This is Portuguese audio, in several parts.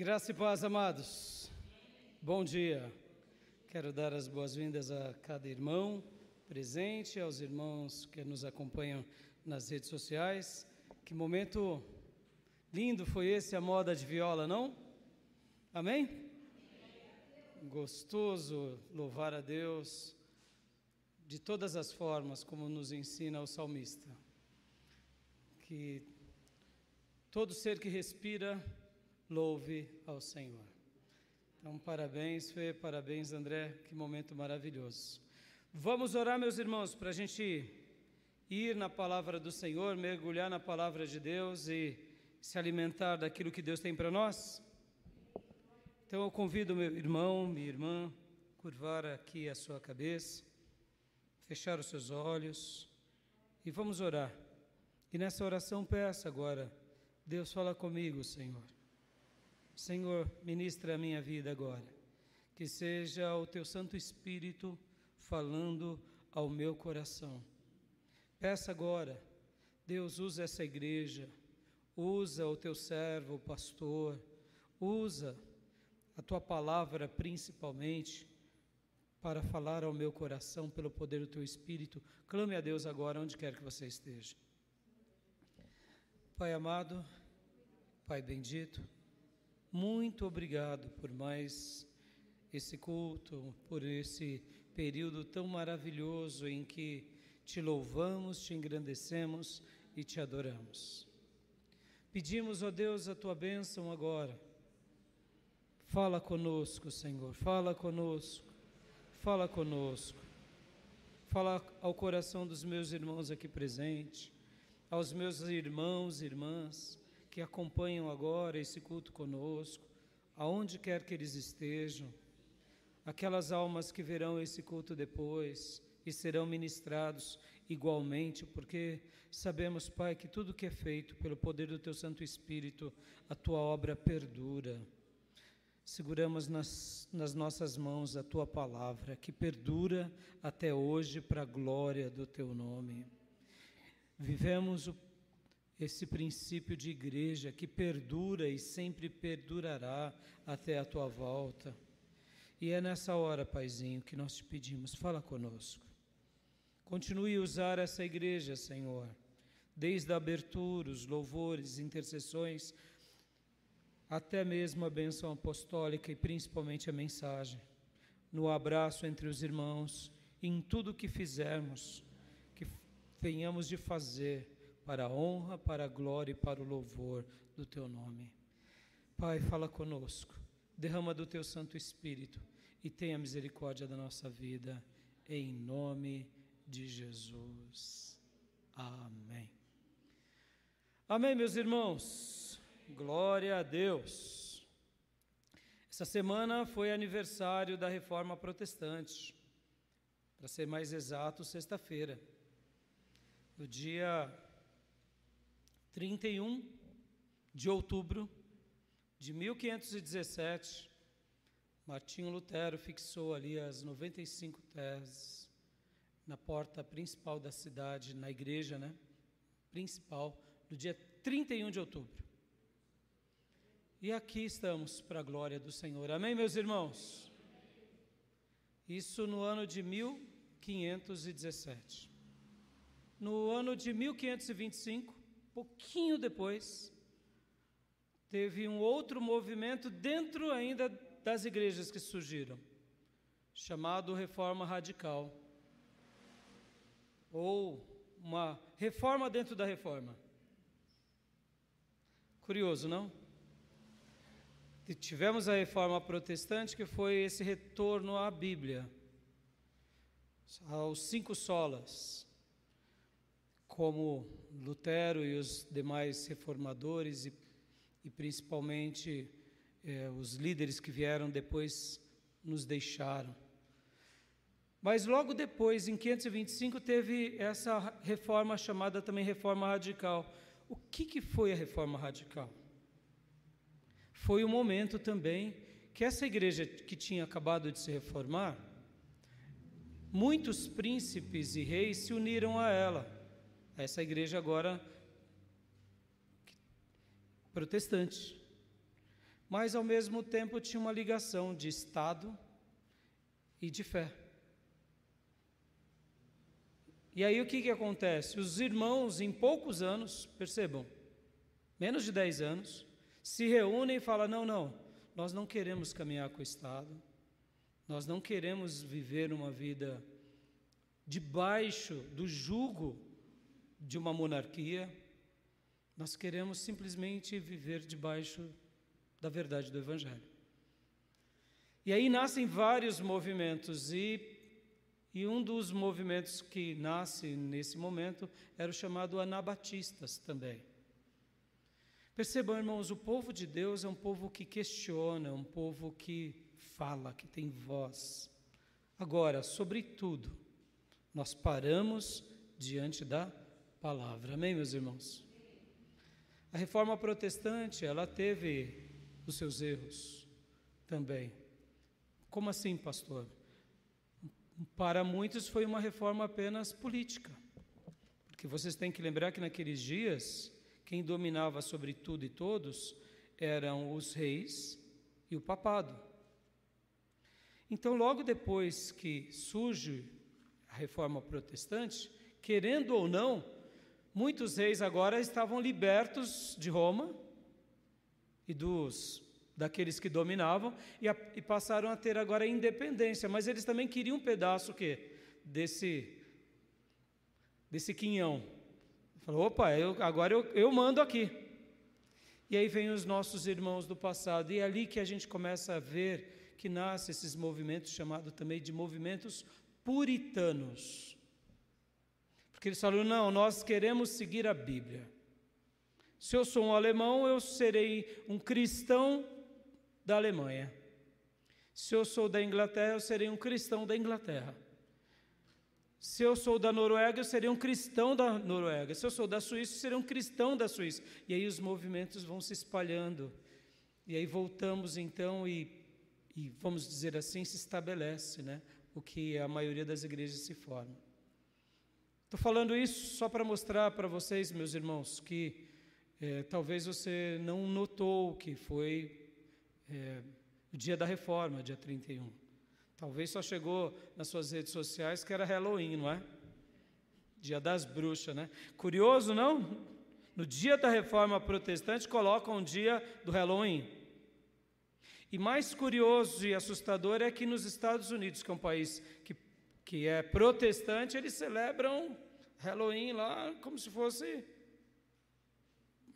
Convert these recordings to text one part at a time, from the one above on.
Graça e paz, amados. Bom dia. Quero dar as boas-vindas a cada irmão presente, aos irmãos que nos acompanham nas redes sociais. Que momento lindo foi esse, a moda de viola, não? Amém? Gostoso louvar a Deus de todas as formas, como nos ensina o salmista. Que todo ser que respira louve ao Senhor. Então, parabéns, Fê, parabéns, André, que momento maravilhoso. Vamos orar, meus irmãos, para a gente ir na palavra do Senhor, mergulhar na palavra de Deus e se alimentar daquilo que Deus tem para nós? Então, eu convido meu irmão, minha irmã, curvar aqui a sua cabeça, fechar os seus olhos e vamos orar. E nessa oração peça agora, Deus fala comigo, Senhor. Senhor, ministra a minha vida agora, que seja o Teu Santo Espírito falando ao meu coração. Peça agora, Deus, usa essa igreja, usa o Teu servo, o pastor, usa a Tua palavra principalmente para falar ao meu coração pelo poder do Teu Espírito. Clame a Deus agora, onde quer que você esteja. Pai amado, Pai bendito, muito obrigado por mais esse culto, por esse período tão maravilhoso em que Te louvamos, Te engrandecemos e Te adoramos. Pedimos, ó Deus, a Tua bênção agora. Fala conosco, Senhor, fala conosco, fala conosco. Fala ao coração dos meus irmãos aqui presentes, aos meus irmãos e irmãs que acompanham agora esse culto conosco, aonde quer que eles estejam, aquelas almas que verão esse culto depois e serão ministrados igualmente, porque sabemos, Pai, que tudo que é feito pelo poder do Teu Santo Espírito, a Tua obra perdura. Seguramos nas nossas mãos a Tua palavra, que perdura até hoje para a glória do Teu nome. Vivemos esse princípio de igreja que perdura e sempre perdurará até a Tua volta. E é nessa hora, Paizinho, que nós Te pedimos, fala conosco. Continue a usar essa igreja, Senhor, desde a abertura, os louvores, intercessões, até mesmo a bênção apostólica e principalmente a mensagem, no abraço entre os irmãos, em tudo que fizermos, que venhamos de fazer para a honra, para a glória e para o louvor do Teu nome. Pai, fala conosco, derrama do Teu Santo Espírito e tenha misericórdia da nossa vida, em nome de Jesus. Amém. Amém, meus irmãos. Glória a Deus. Essa semana foi aniversário da Reforma Protestante, para ser mais exato, sexta-feira, no dia 31 de outubro de 1517, Martinho Lutero fixou ali as 95 teses na porta principal da cidade, na igreja, principal, no dia 31 de outubro. E aqui estamos para a glória do Senhor. Amém, meus irmãos? Isso no ano de 1517. No ano de 1525, pouquinho depois, teve um outro movimento dentro ainda das igrejas que surgiram, chamado Reforma Radical, ou uma reforma dentro da reforma. Curioso, não? E tivemos a Reforma Protestante, que foi esse retorno à Bíblia, aos 5 solas, como Lutero e os demais reformadores e principalmente os líderes que vieram depois nos deixaram. Mas logo depois, em 525, teve essa reforma chamada também Reforma Radical. O que foi a Reforma Radical? Foi o momento também que essa igreja que tinha acabado de se reformar, muitos príncipes e reis se uniram a ela. Essa igreja agora protestante. mas ao mesmo tempo tinha uma ligação de Estado e de fé. E aí o que acontece? Os irmãos, em poucos anos, percebam, menos de 10 anos, se reúnem e falam, não, nós não queremos caminhar com o Estado, nós não queremos viver uma vida debaixo do jugo de uma monarquia, nós queremos simplesmente viver debaixo da verdade do Evangelho. E aí nascem vários movimentos, e um dos movimentos que nasce nesse momento era o chamado anabatistas também. Percebam, irmãos, o povo de Deus é um povo que questiona, é um povo que fala, que tem voz. Agora, sobretudo, nós paramos diante da palavra. Amém, meus irmãos? A reforma protestante, ela teve os seus erros também. Como assim, pastor? Para muitos foi uma reforma apenas política, porque vocês têm que lembrar que naqueles dias, quem dominava sobre tudo e todos eram os reis e o papado. Então, logo depois que surge a reforma protestante, querendo ou não, muitos reis agora estavam libertos de Roma e daqueles que dominavam, e passaram a ter agora a independência, mas eles também queriam um pedaço desse quinhão. Falou, opa, agora eu mando aqui. E aí vem os nossos irmãos do passado, e é ali que a gente começa a ver que nascem esses movimentos, chamados também de movimentos puritanos. Porque eles falam, não, nós queremos seguir a Bíblia. Se eu sou um alemão, eu serei um cristão da Alemanha. Se eu sou da Inglaterra, eu serei um cristão da Inglaterra. Se eu sou da Noruega, eu serei um cristão da Noruega. Se eu sou da Suíça, eu serei um cristão da Suíça. E aí os movimentos vão se espalhando. E aí voltamos então e vamos dizer assim, se estabelece, né, o que a maioria das igrejas se forma. Estou falando isso só para mostrar para vocês, meus irmãos, que talvez você não notou que foi o dia da reforma, dia 31. Talvez só chegou nas suas redes sociais que era Halloween, não é? Dia das bruxas, né? Curioso, não? No dia da reforma protestante colocam um dia do Halloween. E mais curioso e assustador é que nos Estados Unidos, que é um país que é protestante, eles celebram Halloween lá como se fosse,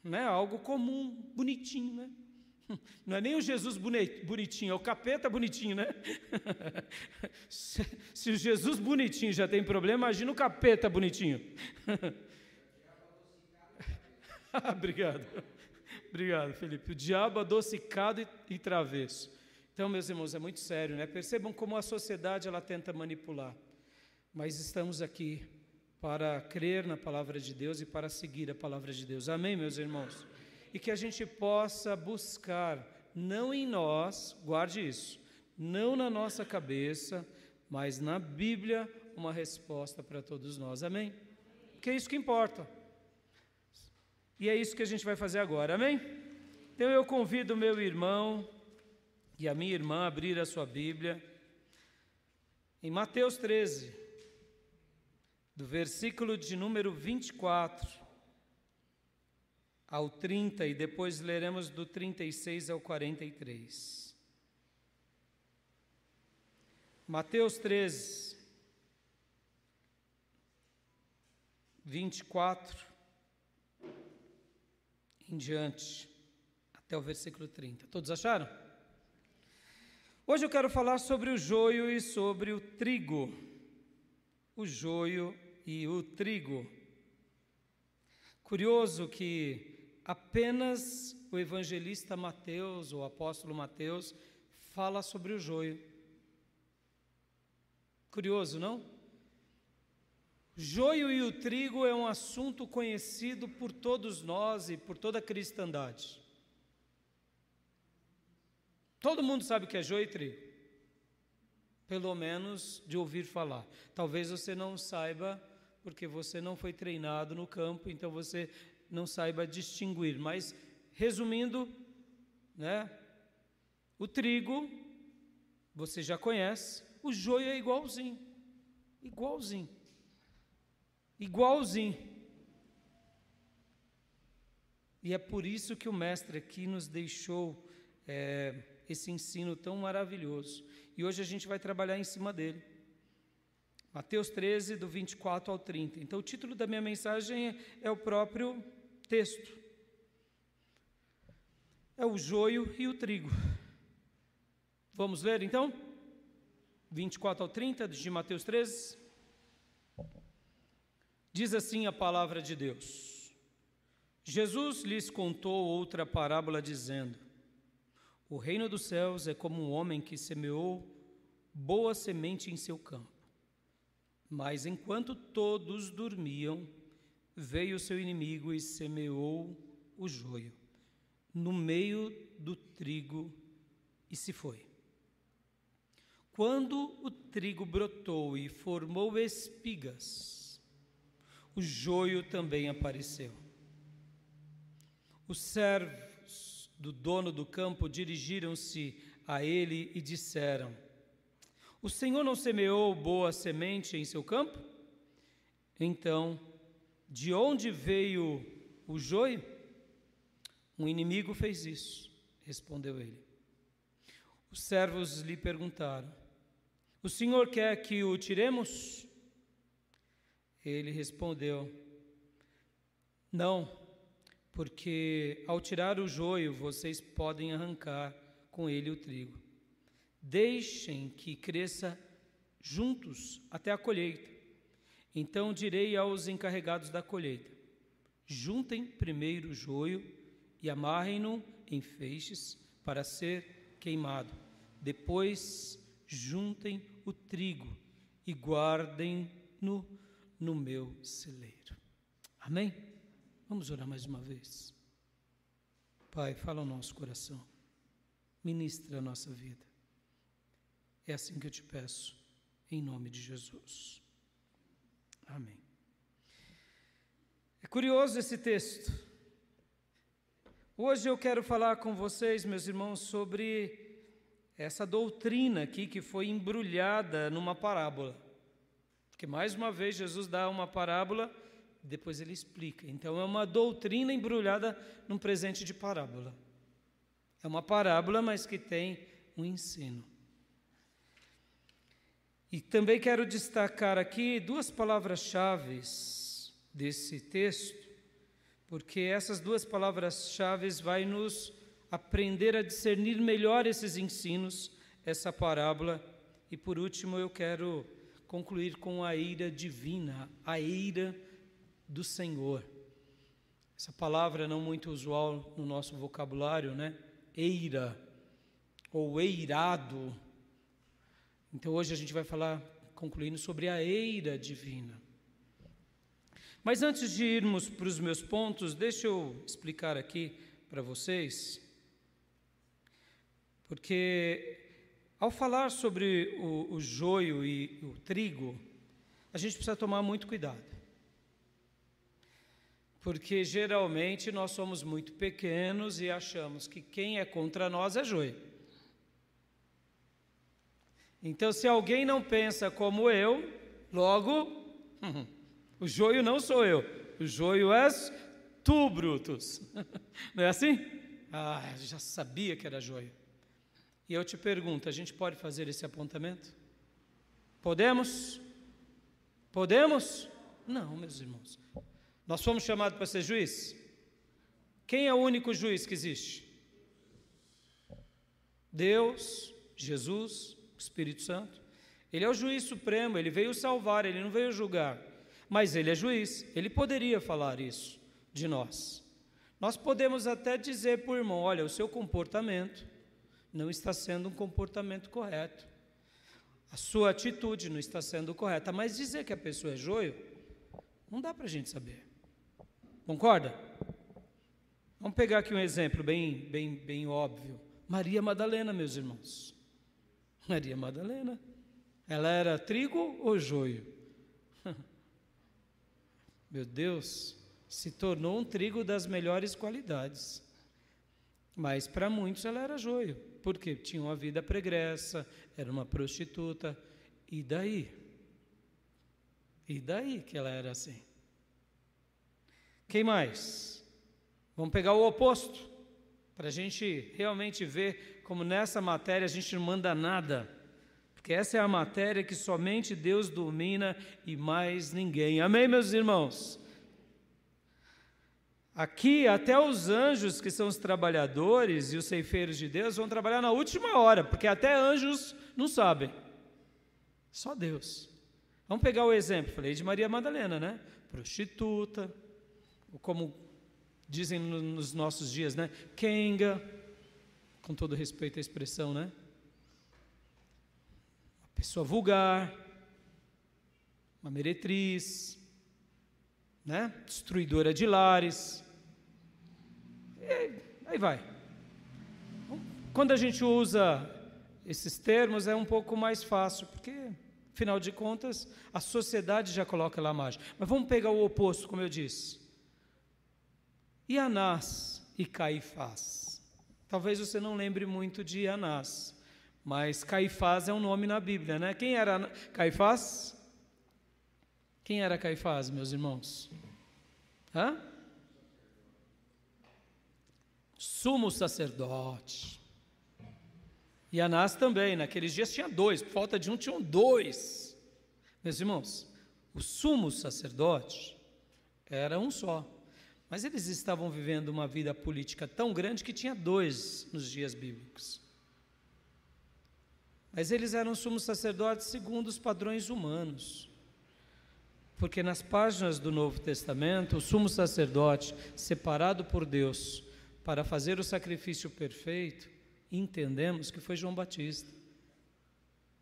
né, algo comum, bonitinho, né? Não é nem o Jesus bonitinho, é o capeta bonitinho, né? Se o Jesus bonitinho já tem problema, imagina o capeta bonitinho. Obrigado, Felipe. O diabo adocicado e travesso. Então, meus irmãos, é muito sério, né? Percebam como a sociedade ela tenta manipular. Mas estamos aqui para crer na palavra de Deus e para seguir a palavra de Deus. Amém, meus irmãos? E que a gente possa buscar, não em nós, guarde isso, não na nossa cabeça, mas na Bíblia, uma resposta para todos nós. Amém? Porque é isso que importa. E é isso que a gente vai fazer agora. Amém? Então eu convido o meu irmão e a minha irmã a abrir a sua Bíblia em Mateus 13, do versículo de número 24 ao 30, e depois leremos do 36 ao 43. Mateus 13, 24 em diante, até o versículo 30. Todos acharam? Hoje eu quero falar sobre o joio e sobre o trigo. O joio e o trigo. Curioso que apenas o evangelista Mateus, o apóstolo Mateus, fala sobre o joio. Curioso, não? Joio e o trigo é um assunto conhecido por todos nós e por toda a cristandade. Todo mundo sabe o que é joio e trigo, pelo menos de ouvir falar. Talvez você não saiba, porque você não foi treinado no campo, então você não saiba distinguir. Mas, resumindo, né, O trigo, você já conhece, o joio é igualzinho. Igualzinho. Igualzinho. E é por isso que o mestre aqui nos deixou esse ensino tão maravilhoso. E hoje a gente vai trabalhar em cima dele. Mateus 13, do 24 ao 30. Então o título da minha mensagem é o próprio texto. É o joio e o trigo. Vamos ler então? 24 ao 30 de Mateus 13. Diz assim a palavra de Deus. Jesus lhes contou outra parábola dizendo: o reino dos céus é como um homem que semeou boa semente em seu campo. Mas enquanto todos dormiam, veio seu inimigo e semeou o joio no meio do trigo e se foi. Quando o trigo brotou e formou espigas, o joio também apareceu. Os servos do dono do campo dirigiram-se a ele e disseram: o Senhor não semeou boa semente em seu campo? Então, de onde veio o joio? Um inimigo fez isso, respondeu ele. Os servos lhe perguntaram: o Senhor quer que o tiremos? Ele respondeu: não, porque ao tirar o joio, vocês podem arrancar com ele o trigo. Deixem que cresça juntos até a colheita. Então direi aos encarregados da colheita: juntem primeiro o joio e amarrem-no em feixes para ser queimado. Depois juntem o trigo e guardem-no no meu celeiro. Amém? Vamos orar mais uma vez. Pai, fala ao nosso coração. Ministra a nossa vida. É assim que eu te peço, em nome de Jesus. Amém. É curioso esse texto. Hoje eu quero falar com vocês, meus irmãos, sobre essa doutrina aqui que foi embrulhada numa parábola. Porque mais uma vez Jesus dá uma parábola, depois ele explica. Então é uma doutrina embrulhada num presente de parábola. É uma parábola, mas que tem um ensino. E também quero destacar aqui duas palavras-chave desse texto, porque essas duas palavras-chave vai nos aprender a discernir melhor esses ensinos, essa parábola. E por último eu quero concluir com a ira divina, a ira do Senhor. Essa palavra não muito usual no nosso vocabulário, né? Eira, ou eirado. Então hoje a gente vai falar, concluindo, sobre a ira divina. Mas antes de irmos para os meus pontos, deixa eu explicar aqui para vocês, porque ao falar sobre o joio e o trigo, a gente precisa tomar muito cuidado. Porque geralmente nós somos muito pequenos e achamos que quem é contra nós é joio. Então, se alguém não pensa como eu, logo, o joio não sou eu, o joio és tu, Brutus. Não é assim? Ah, já sabia que era joio. E eu te pergunto, a gente pode fazer esse apontamento? Podemos? Podemos? Não, meus irmãos. Nós fomos chamados para ser juiz? Quem é o único juiz que existe? Deus, Jesus, Espírito Santo. Ele é o juiz supremo, ele veio salvar, ele não veio julgar, mas ele é juiz, ele poderia falar isso de nós. Nós podemos até dizer para o irmão: olha, o seu comportamento não está sendo um comportamento correto, a sua atitude não está sendo correta, mas dizer que a pessoa é joio, não dá para a gente saber. Concorda? Vamos pegar aqui um exemplo bem óbvio. Maria Madalena, meus irmãos. Maria Madalena, ela era trigo ou joio? Meu Deus, se tornou um trigo das melhores qualidades. Mas para muitos ela era joio, porque tinha uma vida pregressa, era uma prostituta. E daí? E daí que ela era assim? Quem mais? Vamos pegar o oposto, para a gente realmente ver como nessa matéria a gente não manda nada. Porque essa é a matéria que somente Deus domina e mais ninguém. Amém, meus irmãos? Aqui, até os anjos, que são os trabalhadores e os ceifeiros de Deus, vão trabalhar na última hora, porque até anjos não sabem. Só Deus. Vamos pegar o exemplo, falei de Maria Madalena, né? Prostituta, como dizem nos nossos dias, né? Quenga, com todo respeito à expressão, né? Uma pessoa vulgar, uma meretriz, né? Destruidora de lares. E aí vai. Quando a gente usa esses termos é um pouco mais fácil, porque, afinal de contas, a sociedade já coloca lá a margem. Mas vamos pegar o oposto, como eu disse. E Anás e Caifás. Talvez você não lembre muito de Anás, mas Caifás é um nome na Bíblia, né? Quem era Caifás? Quem era Caifás, meus irmãos? Sumo sacerdote. E Anás também, naqueles dias tinha dois, por falta de um tinham dois. Meus irmãos, o sumo sacerdote era um só, mas eles estavam vivendo uma vida política tão grande que tinha dois nos dias bíblicos. Mas eles eram sumos sacerdotes segundo os padrões humanos. Porque nas páginas do Novo Testamento, o sumo sacerdote, separado por Deus para fazer o sacrifício perfeito, entendemos que foi João Batista.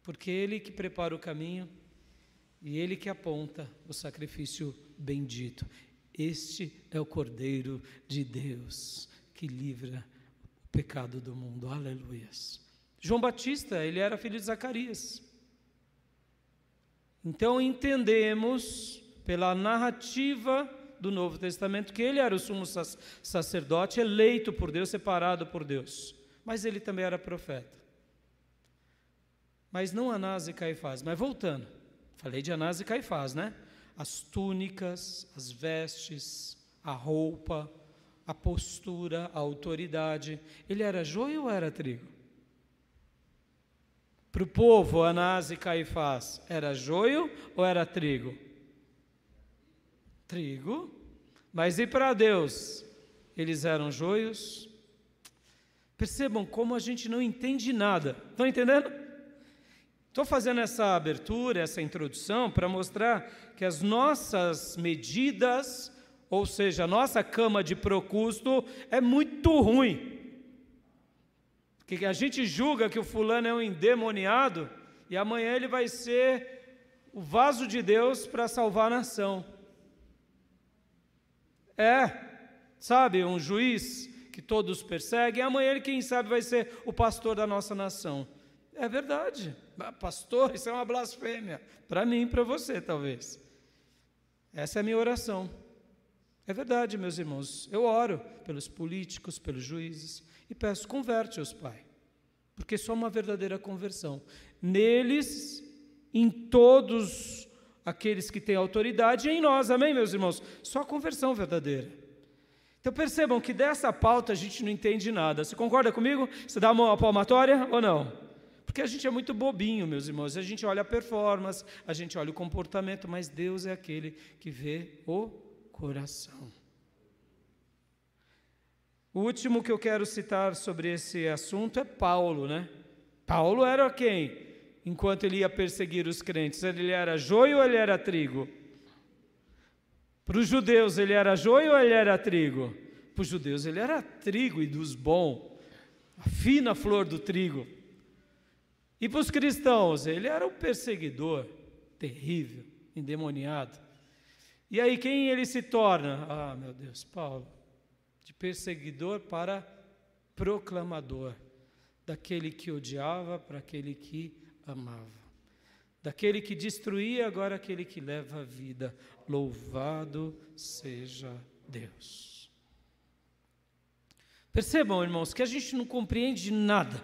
Porque ele que prepara o caminho e ele que aponta o sacrifício bendito. Este é o Cordeiro de Deus que livra o pecado do mundo. Aleluias. João Batista, ele era filho de Zacarias. Então entendemos pela narrativa do Novo Testamento que ele era o sumo sacerdote eleito por Deus, separado por Deus. Mas ele também era profeta. Mas não Anás e Caifás. Mas voltando, falei de Anás e Caifás, né? As túnicas, as vestes, a roupa, a postura, a autoridade. Ele era joio ou era trigo? Para o povo, Anás e Caifás, era joio ou era trigo? Trigo. Mas e para Deus? Eles eram joios? Percebam como a gente não entende nada. Estão entendendo? Estou fazendo essa abertura, essa introdução, para mostrar que as nossas medidas, ou seja, a nossa cama de procusto, é muito ruim. Porque a gente julga que o fulano é um endemoniado, e amanhã ele vai ser o vaso de Deus para salvar a nação. Sabe, um juiz que todos perseguem, amanhã ele, quem sabe, vai ser o pastor da nossa nação. É verdade. Pastor, isso é uma blasfêmia. Para mim e para você, talvez. Essa é a minha oração. É verdade, meus irmãos. Eu oro pelos políticos, pelos juízes, e peço, converte-os, Pai. Porque só uma verdadeira conversão. Neles, em todos aqueles que têm autoridade, e em nós, amém, meus irmãos? Só conversão verdadeira. Então percebam que dessa pauta a gente não entende nada. Você concorda comigo? Você dá uma palmatória ou não? Porque a gente é muito bobinho, meus irmãos. A gente olha a performance, a gente olha o comportamento, mas Deus é aquele que vê o coração. O último que eu quero citar sobre esse assunto é Paulo, né? Paulo era quem? Enquanto ele ia perseguir os crentes, ele era joio ou ele era trigo? Para os judeus ele era joio ou ele era trigo? Para os judeus ele era trigo e dos bons, a fina flor do trigo. E para os cristãos ele era o perseguidor, terrível, endemoniado. E aí quem ele se torna? Ah, meu Deus, Paulo. De perseguidor para proclamador, daquele que odiava para aquele que amava, daquele que destruía, agora aquele que leva a vida. Louvado seja Deus. Percebam, irmãos, que a gente não compreende nada,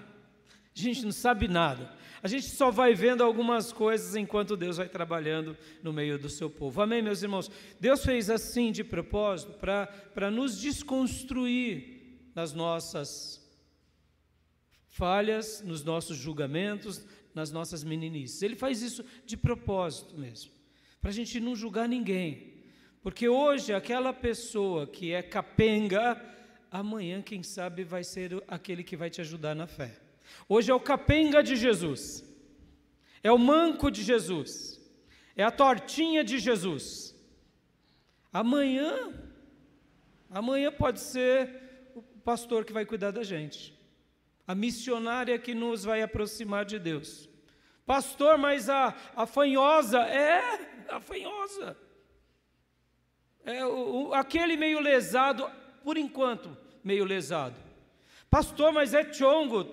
a gente não sabe nada, a gente só vai vendo algumas coisas enquanto Deus vai trabalhando no meio do seu povo. Amém, meus irmãos? Deus fez assim de propósito para nos desconstruir nas nossas falhas, nos nossos julgamentos, nas nossas meninices. Ele faz isso de propósito mesmo, para a gente não julgar ninguém, porque hoje aquela pessoa que é capenga, amanhã quem sabe vai ser aquele que vai te ajudar na fé. Hoje é o capenga de Jesus, é o manco de Jesus, é a tortinha de Jesus. Amanhã pode ser o pastor que vai cuidar da gente, a missionária que nos vai aproximar de Deus. Pastor, mas a fanhosa, a fanhosa, aquele meio lesado, por enquanto, meio lesado. Pastor, mas é chongo,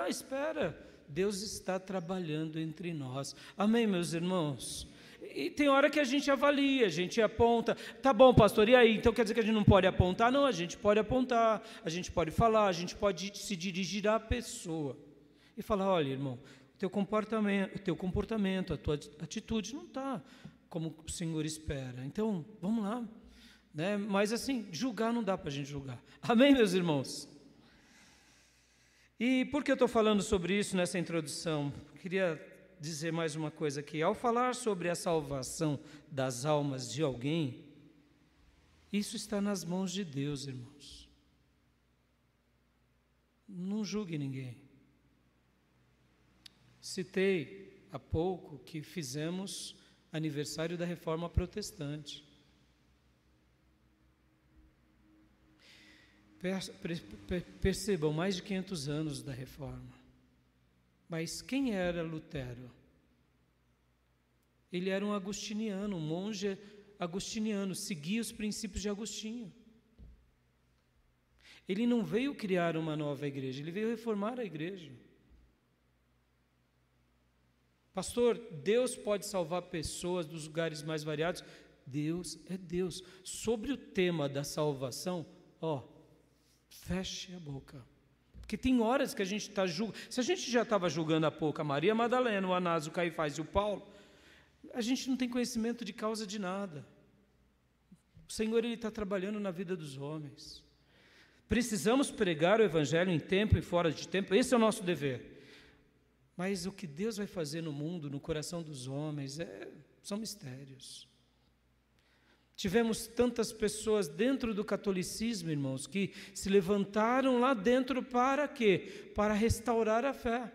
espera, Deus está trabalhando entre nós. Amém, meus irmãos? E tem hora que a gente avalia, a gente aponta. Tá bom, pastor, e aí? Então quer dizer que a gente não pode apontar? Não, a gente pode apontar, a gente pode falar, a gente pode se dirigir à pessoa e falar: olha, irmão, o teu comportamento, a tua atitude não está como o Senhor espera. Então, vamos lá, né? Mas assim, julgar não dá para a gente julgar. Amém, meus irmãos? E por que eu estou falando sobre isso nessa introdução? Queria dizer mais uma coisa aqui. Ao falar sobre a salvação das almas de alguém, isso está nas mãos de Deus, irmãos. Não julgue ninguém. Citei há pouco que fizemos aniversário da Reforma Protestante. Percebam, mais de 500 anos da Reforma. Mas quem era Lutero? Ele era um agostiniano, um monge agostiniano, seguia os princípios de Agostinho. Ele não veio criar uma nova igreja, ele veio reformar a igreja. Pastor, Deus pode salvar pessoas dos lugares mais variados? Deus é Deus. Sobre o tema da salvação, feche a boca. Porque tem horas que a gente está julgando. Se a gente já estava julgando há pouco a Maria Madalena, o Anás, o Caifás e o Paulo, a gente não tem conhecimento de causa de nada. O Senhor, Ele está trabalhando na vida dos homens. Precisamos pregar o Evangelho em tempo e fora de tempo, esse é o nosso dever. Mas o que Deus vai fazer no mundo, no coração dos homens, são mistérios. Tivemos tantas pessoas dentro do catolicismo, irmãos, que se levantaram lá dentro para quê? Para restaurar a fé.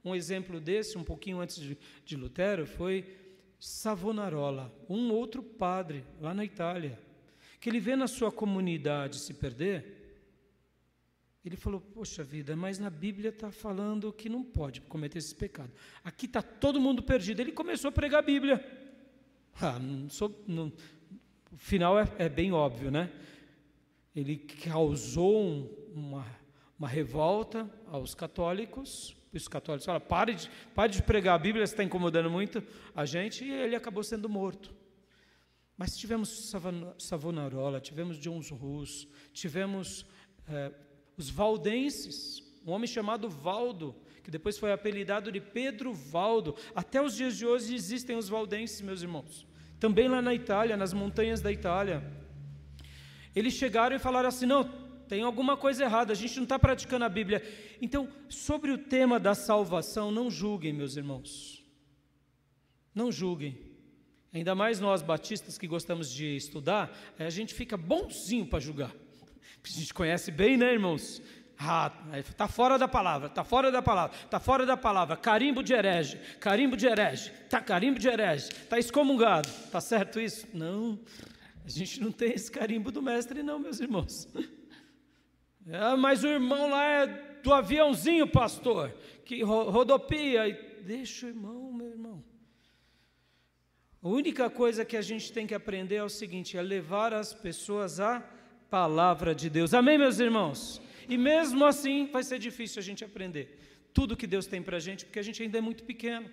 Um exemplo desse, um pouquinho antes de Lutero, foi Savonarola, um outro padre lá na Itália, que ele vê na sua comunidade se perder. Ele falou: poxa vida, mas na Bíblia está falando que não pode cometer esse pecado. Aqui está todo mundo perdido. Ele começou a pregar a Bíblia. O final é bem óbvio, né? Ele causou uma revolta aos católicos. Os católicos falaram: pare de pregar a Bíblia, você está incomodando muito a gente. E ele acabou sendo morto. Mas tivemos Savonarola, tivemos John Hus, tivemos os valdenses, um homem chamado Valdo, que depois foi apelidado de Pedro Valdo. Até os dias de hoje existem os valdenses, meus irmãos. Também lá na Itália, nas montanhas da Itália. Eles chegaram e falaram assim: não, tem alguma coisa errada, a gente não está praticando a Bíblia. Então, sobre o tema da salvação, não julguem, meus irmãos. Não julguem. Ainda mais nós batistas que gostamos de estudar, a gente fica bonzinho para julgar. A gente conhece bem, né, irmãos? Está fora da palavra, está fora da palavra, está fora da palavra, carimbo de herege, carimbo de herege, carimbo de herege, está excomungado, está certo isso? Não, a gente não tem esse carimbo do mestre não, meus irmãos. Mas o irmão lá é do aviãozinho, pastor, que rodopia, deixa o irmão, meu irmão. A única coisa que a gente tem que aprender é o seguinte, é levar as pessoas à palavra de Deus. Amém, meus irmãos? E mesmo assim vai ser difícil a gente aprender tudo que Deus tem para a gente, porque a gente ainda é muito pequeno.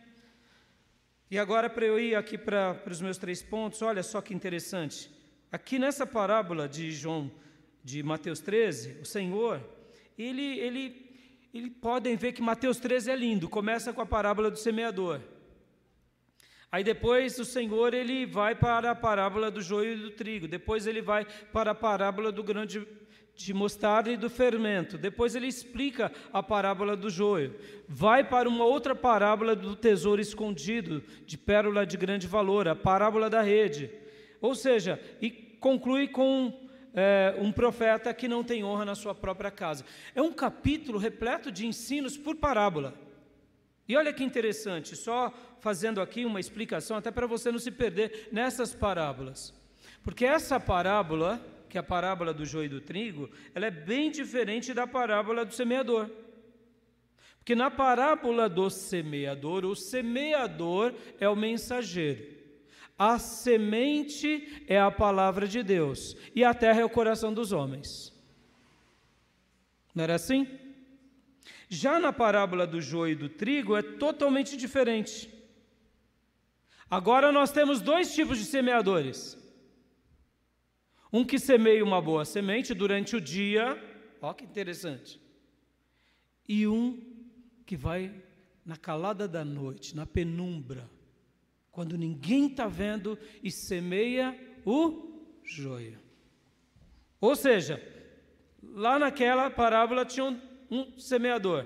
E agora, para eu ir aqui para os meus 3 pontos, olha só que interessante. Aqui nessa parábola de de Mateus 13, o Senhor, podem ver que Mateus 13 é lindo, começa com a parábola do semeador. Aí depois o Senhor, ele vai para a parábola do joio e do trigo, depois ele vai para a parábola do grão de mostarda e do fermento, depois ele explica a parábola do joio, vai para uma outra parábola do tesouro escondido, de pérola de grande valor, a parábola da rede, ou seja, e conclui com um profeta que não tem honra na sua própria casa. É um capítulo repleto de ensinos por parábola. E olha que interessante, só fazendo aqui uma explicação, até para você não se perder nessas parábolas. Porque essa parábola, que é a parábola do joio e do trigo, ela é bem diferente da parábola do semeador. Porque na parábola do semeador, o semeador é o mensageiro. A semente é a palavra de Deus. E a terra é o coração dos homens. Não era assim? Já na parábola do joio e do trigo é totalmente diferente. Agora nós temos dois tipos de semeadores. Um que semeia uma boa semente durante o dia, ó que interessante. E um que vai na calada da noite, na penumbra, quando ninguém está vendo, e semeia o joio. Ou seja, lá naquela parábola tinha um semeador,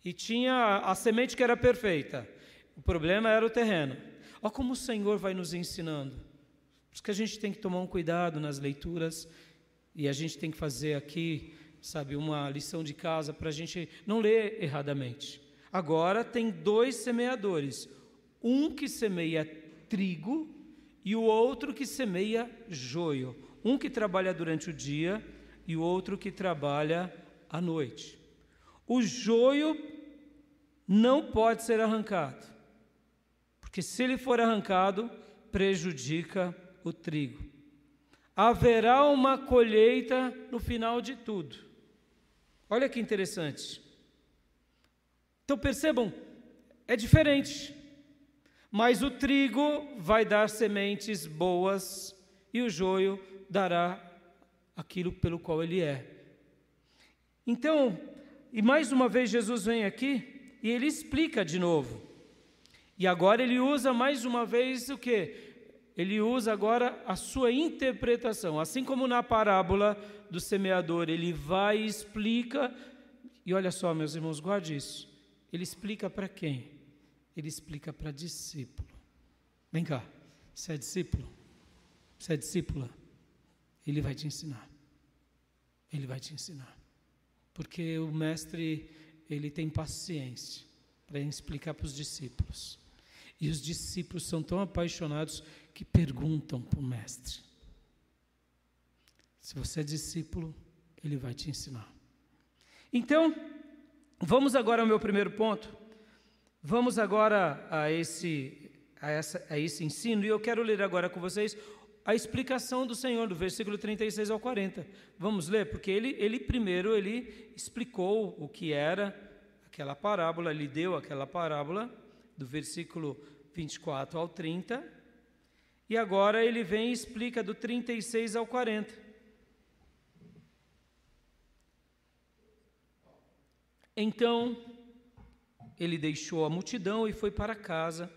e tinha a semente que era perfeita, o problema era o terreno. Olha como o Senhor vai nos ensinando, por isso que a gente tem que tomar um cuidado nas leituras, e a gente tem que fazer aqui, sabe, uma lição de casa, para a gente não ler erradamente. Agora tem dois semeadores, um que semeia trigo, e o outro que semeia joio, um que trabalha durante o dia, e o outro que trabalha à noite. O joio não pode ser arrancado, porque se ele for arrancado, prejudica o trigo. Haverá uma colheita no final de tudo. Olha que interessante. Então percebam, é diferente, mas o trigo vai dar sementes boas e o joio dará aquilo pelo qual ele é. Então, e mais uma vez Jesus vem aqui e ele explica de novo. E agora ele usa mais uma vez o quê? Ele usa agora a sua interpretação. Assim como na parábola do semeador, ele vai e explica. E olha só, meus irmãos, guarde isso. Ele explica para quem? Ele explica para discípulo. Vem cá, você é discípulo? Você é discípula? Ele vai te ensinar. Ele vai te ensinar. Porque o mestre, ele tem paciência para explicar para os discípulos. E os discípulos são tão apaixonados que perguntam para o mestre. Se você é discípulo, ele vai te ensinar. Então, vamos agora ao meu primeiro ponto. Vamos agora a esse ensino, e eu quero ler agora com vocês a explicação do Senhor, do versículo 36 ao 40. Vamos ler, porque ele primeiro explicou o que era aquela parábola, ele deu aquela parábola, do versículo 24 ao 30, e agora ele vem e explica do 36 ao 40. Então, ele deixou a multidão e foi para casa.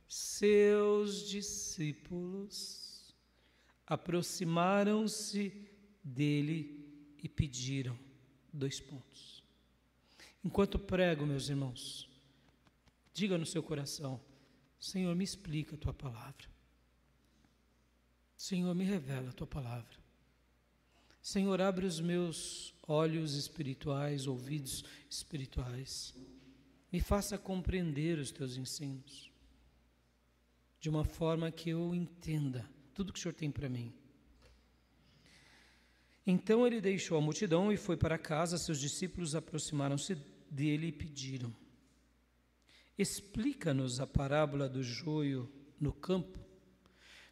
Seus discípulos aproximaram-se dele e pediram, 2 pontos. Enquanto prego, meus irmãos, diga no seu coração: Senhor, me explica a tua palavra. Senhor, me revela a tua palavra. Senhor, abre os meus olhos espirituais, ouvidos espirituais. Me faça compreender os teus ensinos, de uma forma que eu entenda tudo que o Senhor tem para mim. Então ele deixou a multidão e foi para casa. Seus discípulos aproximaram-se dele e pediram: explica-nos a parábola do joio no campo.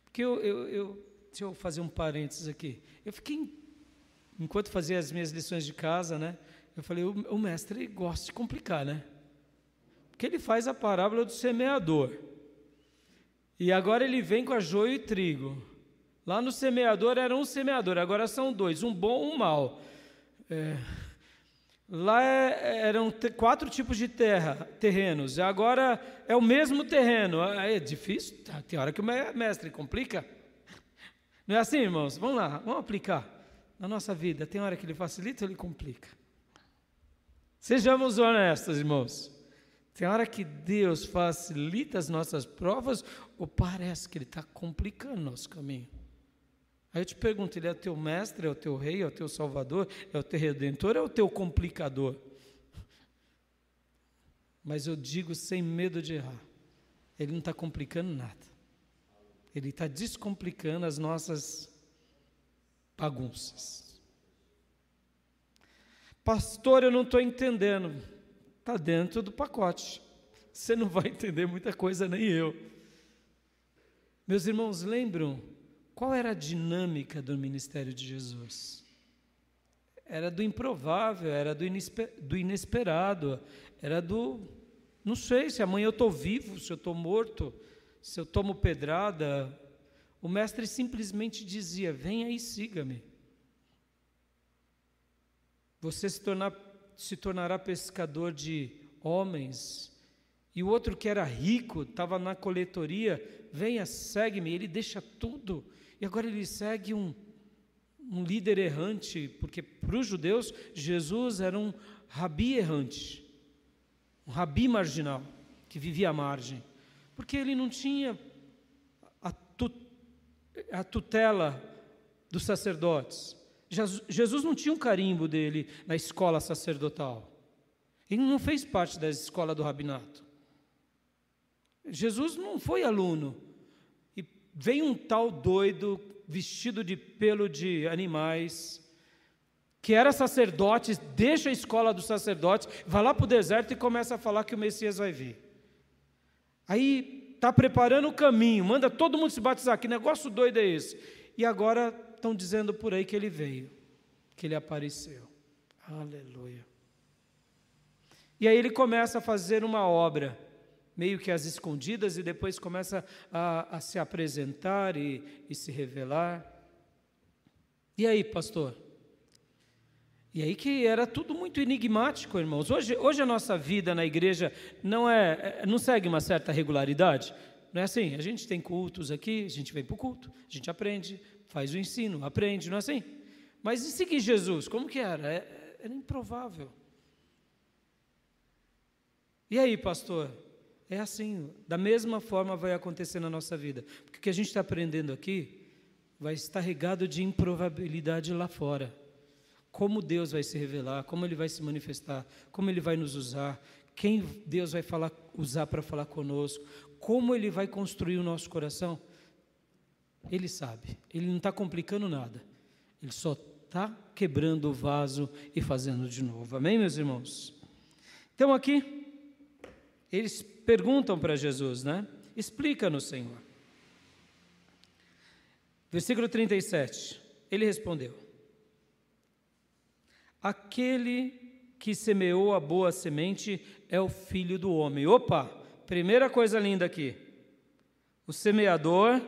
Porque deixa eu fazer um parênteses aqui. Eu fiquei, enquanto fazia as minhas lições de casa, né? Eu falei, o mestre gosta de complicar, né? Porque ele faz a parábola do semeador. E agora ele vem com a joio e trigo. Lá no semeador era um semeador, agora são dois, um bom e um mau. Lá eram 4 tipos de terrenos, agora é o mesmo terreno. É difícil, tem hora que o mestre complica. Não é assim, irmãos? Vamos lá, vamos aplicar na nossa vida. Tem hora que ele facilita ou ele complica? Sejamos honestos, irmãos. Tem hora que Deus facilita as nossas provas ou parece que Ele está complicando nosso caminho? Aí eu te pergunto, Ele é o teu mestre, é o teu rei, é o teu salvador, é o teu redentor, é o teu complicador? Mas eu digo sem medo de errar, Ele não está complicando nada. Ele está descomplicando as nossas bagunças. Pastor, eu não estou entendendo. Está dentro do pacote. Você não vai entender muita coisa, nem eu. Meus irmãos, lembram qual era a dinâmica do ministério de Jesus? Era do improvável, era do inesperado, era do... Não sei se amanhã eu estou vivo, se eu estou morto, se eu tomo pedrada. O mestre simplesmente dizia, venha e siga-me. Você se tornará pescador de homens. E o outro que era rico, estava na coletoria, venha, segue-me. Ele deixa tudo. E agora ele segue um líder errante, porque para os judeus, Jesus era um rabi errante, um rabi marginal, que vivia à margem, porque ele não tinha a tutela dos sacerdotes. Jesus não tinha um carimbo dele na escola sacerdotal. Ele não fez parte da escola do rabinato. Jesus não foi aluno. E vem um tal doido, vestido de pelo de animais, que era sacerdote, deixa a escola dos sacerdotes, vai lá para o deserto e começa a falar que o Messias vai vir. Aí está preparando o caminho, manda todo mundo se batizar, que negócio doido é esse? E agora estão dizendo por aí que ele veio, que ele apareceu. Aleluia. E aí ele começa a fazer uma obra, meio que às escondidas, e depois começa a se apresentar e se revelar. E aí, pastor? E aí que era tudo muito enigmático, irmãos. Hoje a nossa vida na igreja não segue uma certa regularidade. Não é assim, a gente tem cultos aqui, a gente vem para o culto, a gente aprende, faz o ensino, aprende, não é assim? Mas e seguir Jesus, como que era? Era improvável. E aí, pastor? É assim, da mesma forma vai acontecer na nossa vida. Porque o que a gente está aprendendo aqui vai estar regado de improbabilidade lá fora. Como Deus vai se revelar, como Ele vai se manifestar, como Ele vai nos usar, quem Deus vai usar para falar conosco, como Ele vai construir o nosso coração. Ele sabe, Ele não está complicando nada, Ele só está quebrando o vaso e fazendo de novo. Amém, meus irmãos? Então aqui, eles perguntam para Jesus, né? Explica-nos, Senhor. Versículo 37, ele respondeu: aquele que semeou a boa semente é o Filho do Homem. Opa, primeira coisa linda aqui. O semeador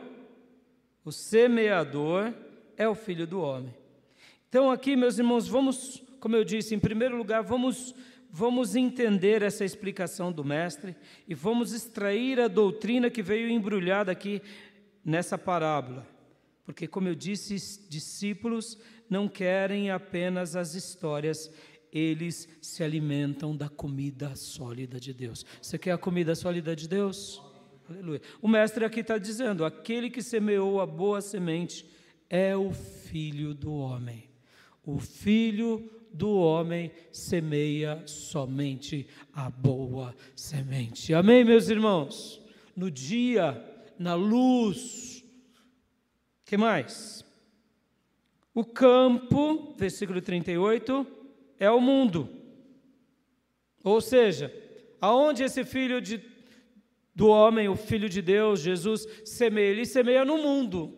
é o Filho do Homem. Então aqui, meus irmãos, vamos, como eu disse, em primeiro lugar, vamos entender essa explicação do mestre e vamos extrair a doutrina que veio embrulhada aqui nessa parábola. Porque, como eu disse, discípulos não querem apenas as histórias, eles se alimentam da comida sólida de Deus. Você quer a comida sólida de Deus? Aleluia. O mestre aqui está dizendo, aquele que semeou a boa semente é o Filho do Homem. O Filho do Homem semeia somente a boa semente. Amém, meus irmãos? No dia, na luz. O que mais? O campo, versículo 38, é o mundo. Ou seja, aonde esse Filho do Homem, o Filho de Deus, Jesus, semeia? Ele semeia no mundo.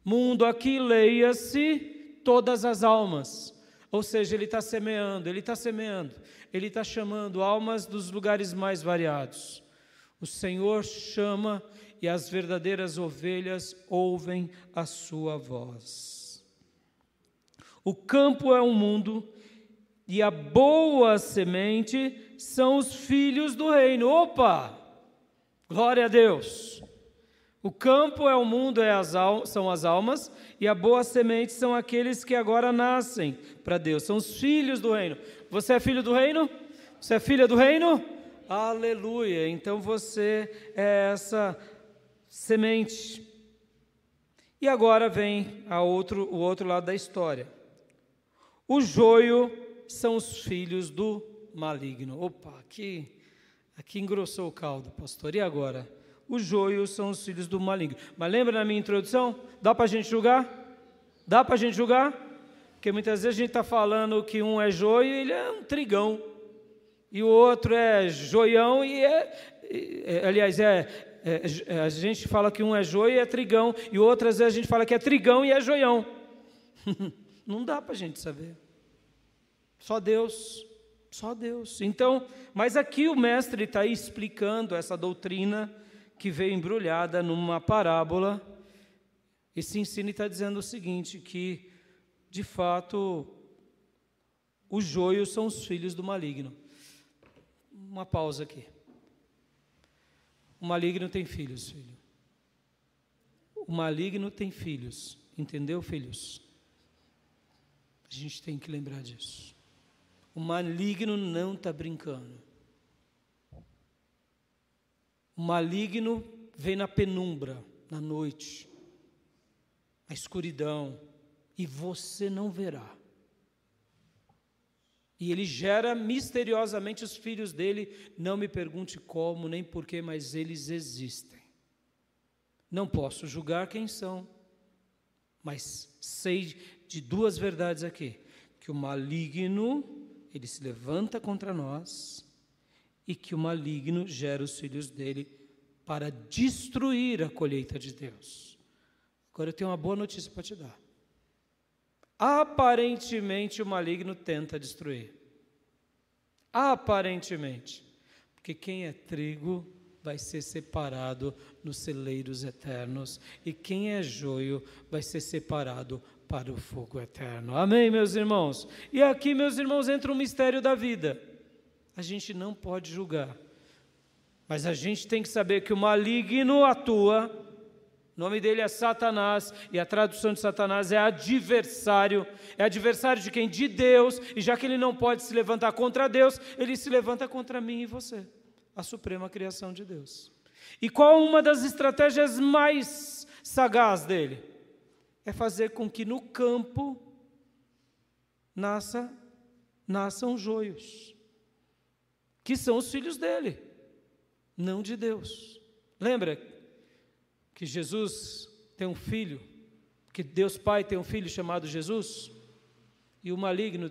Mundo aqui, leia-se todas as almas. Ou seja, ele está semeando, ele está chamando almas dos lugares mais variados. O Senhor chama e as verdadeiras ovelhas ouvem a sua voz. O campo é um mundo e a boa semente são os filhos do reino. Opa! Glória a Deus! O campo é o mundo, são as almas, e a boa semente são aqueles que agora nascem para Deus, são os filhos do reino. Você é filho do reino? Você é filha do reino? Aleluia! Então você é essa semente. E agora vem o outro lado da história. O joio são os filhos do maligno. Opa, aqui engrossou o caldo, pastor. E agora? Os joios são os filhos do maligno. Mas lembra na minha introdução? Dá para a gente julgar? Dá para a gente julgar? Porque muitas vezes a gente está falando que um é joio e ele é um trigão. E o outro é joião e a gente fala que um é joio e é trigão. E outras vezes a gente fala que é trigão e é joião. Não dá para a gente saber. Só Deus. Só Deus. Então, mas aqui o mestre está explicando essa doutrina que veio embrulhada numa parábola. Esse ensino está dizendo o seguinte, que, de fato, os joios são os filhos do maligno. Uma pausa aqui. O maligno tem filhos, filho. O maligno tem filhos. Entendeu, filhos? A gente tem que lembrar disso. O maligno não está brincando. O maligno vem na penumbra, na noite, na escuridão, e você não verá. E ele gera misteriosamente os filhos dele, não me pergunte como, nem porquê, mas eles existem. Não posso julgar quem são, mas sei de duas verdades aqui, que o maligno, ele se levanta contra nós, e que o maligno gera os filhos dele para destruir a colheita de Deus. Agora eu tenho uma boa notícia para te dar. Aparentemente o maligno tenta destruir. Aparentemente. Porque quem é trigo vai ser separado nos celeiros eternos, e quem é joio vai ser separado para o fogo eterno. Amém, meus irmãos? E aqui, meus irmãos, entra o mistério da vida. A gente não pode julgar, mas a gente tem que saber que o maligno atua, o nome dele é Satanás, e a tradução de Satanás é adversário de quem? De Deus, e já que ele não pode se levantar contra Deus, ele se levanta contra mim e você, a suprema criação de Deus. E qual uma das estratégias mais sagaz dele? É fazer com que no campo nasçam joios, que são os filhos dele, não de Deus. Lembra que Jesus tem um filho, que Deus Pai tem um filho chamado Jesus, e o maligno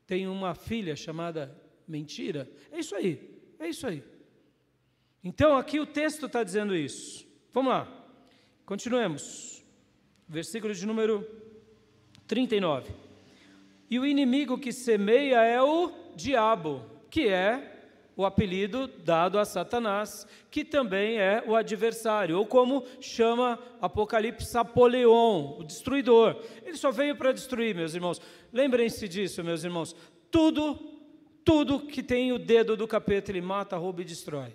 tem uma filha chamada mentira? É isso aí. Então aqui o texto está dizendo isso. Vamos lá, continuemos. Versículo de número 39. E o inimigo que semeia é o diabo, que é o apelido dado a Satanás, que também é o adversário, ou como chama Apocalipse, Apoleon, o destruidor. Ele só veio para destruir, meus irmãos. Lembrem-se disso, meus irmãos. Tudo que tem o dedo do capeta, ele mata, rouba e destrói.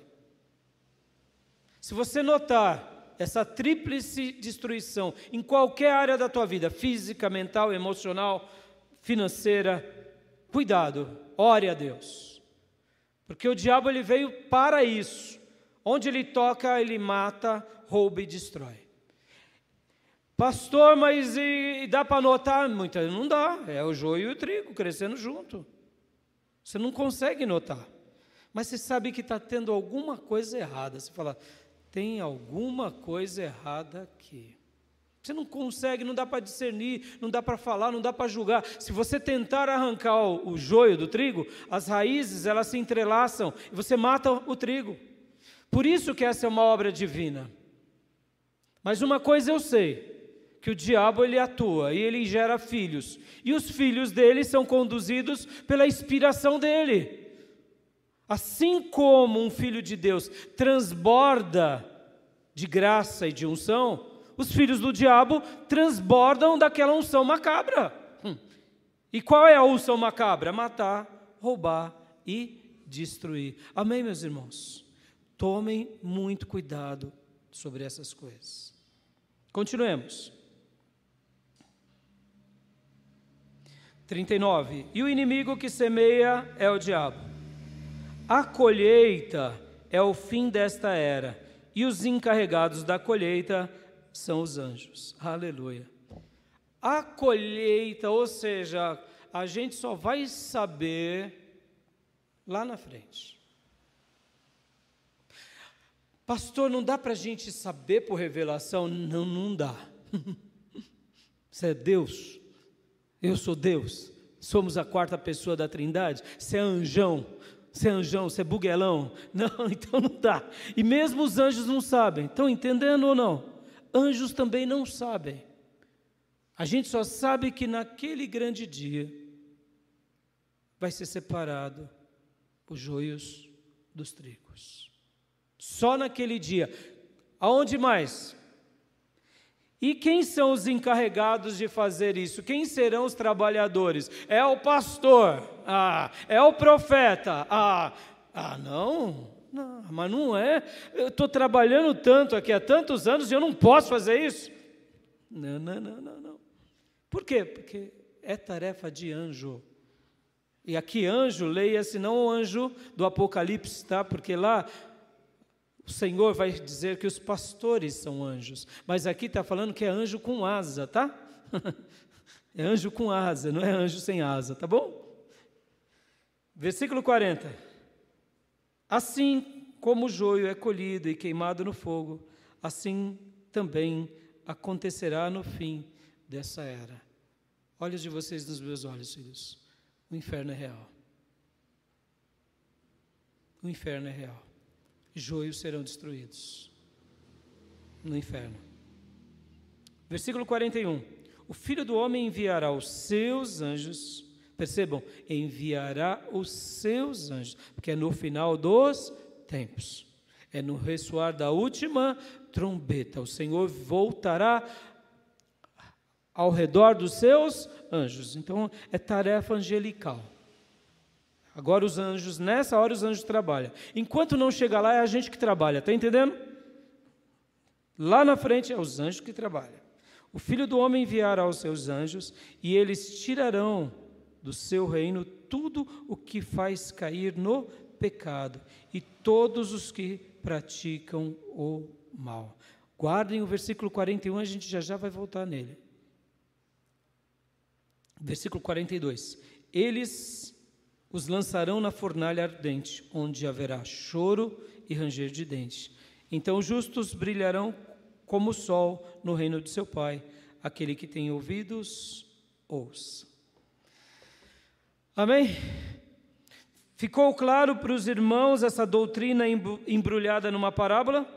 Se você notar essa tríplice destruição em qualquer área da tua vida, física, mental, emocional, financeira, cuidado, ore a Deus. Porque o diabo ele veio para isso. Onde ele toca, ele mata, rouba e destrói. Pastor, mas dá para notar? Muitas não dá, é o joio e o trigo crescendo junto. Você não consegue notar. Mas você sabe que está tendo alguma coisa errada. Você fala, tem alguma coisa errada aqui. Você não consegue, não dá para discernir, não dá para falar, não dá para julgar. Se você tentar arrancar o joio do trigo, as raízes elas se entrelaçam e você mata o trigo. Por isso que essa é uma obra divina. Mas uma coisa eu sei, que o diabo ele atua e ele gera filhos. E os filhos dele são conduzidos pela inspiração dele. Assim como um filho de Deus transborda de graça e de unção, os filhos do diabo transbordam daquela unção macabra. E qual é a unção macabra? Matar, roubar e destruir. Amém, meus irmãos? Tomem muito cuidado sobre essas coisas. Continuemos. 39. E o inimigo que semeia é o diabo. A colheita é o fim desta era, e os encarregados da colheita são os anjos. Aleluia. A colheita, ou seja, a gente só vai saber lá na frente. Pastor, não dá para a gente saber por revelação? Não, não dá. Você é Deus, eu sou Deus, somos a quarta pessoa da Trindade, você é anjão, você é buguelão. Não, então não dá. E mesmo os anjos não sabem, estão entendendo ou não? Anjos também não sabem. A gente só sabe que naquele grande dia vai ser separado os joios dos trigos. Só naquele dia. Aonde mais? E quem são os encarregados de fazer isso? Quem serão os trabalhadores? É o pastor? É o profeta? Não, mas não é. Eu estou trabalhando tanto aqui há tantos anos e eu não posso fazer isso? Não. Por quê? Porque é tarefa de anjo. E aqui anjo, leia-se não o anjo do Apocalipse, tá? Porque lá o Senhor vai dizer que os pastores são anjos. Mas aqui está falando que é anjo com asa, tá? É anjo com asa, não é anjo sem asa, tá bom? Versículo 40. Assim como o joio é colhido e queimado no fogo, assim também acontecerá no fim dessa era. Olhos de vocês nos meus olhos, filhos. O inferno é real. O inferno é real. Joios serão destruídos no inferno. Versículo 41. O Filho do Homem enviará os seus anjos, percebam, enviará os seus anjos, porque é no final dos tempos, é no ressoar da última trombeta, o Senhor voltará ao redor dos seus anjos. Então é tarefa angelical. Agora os anjos, nessa hora os anjos trabalham. Enquanto não chega lá é a gente que trabalha, está entendendo? Lá na frente é os anjos que trabalham. O Filho do Homem enviará os seus anjos e eles tirarão do seu reino tudo o que faz cair no pecado e todos os que praticam o mal. Guardem o versículo 41, a gente já vai voltar nele. Versículo 42. Eles os lançarão na fornalha ardente, onde haverá choro e ranger de dentes. Então os justos brilharão como o sol no reino de seu Pai. Aquele que tem ouvidos, ouça. Amém? Ficou claro para os irmãos essa doutrina embrulhada numa parábola?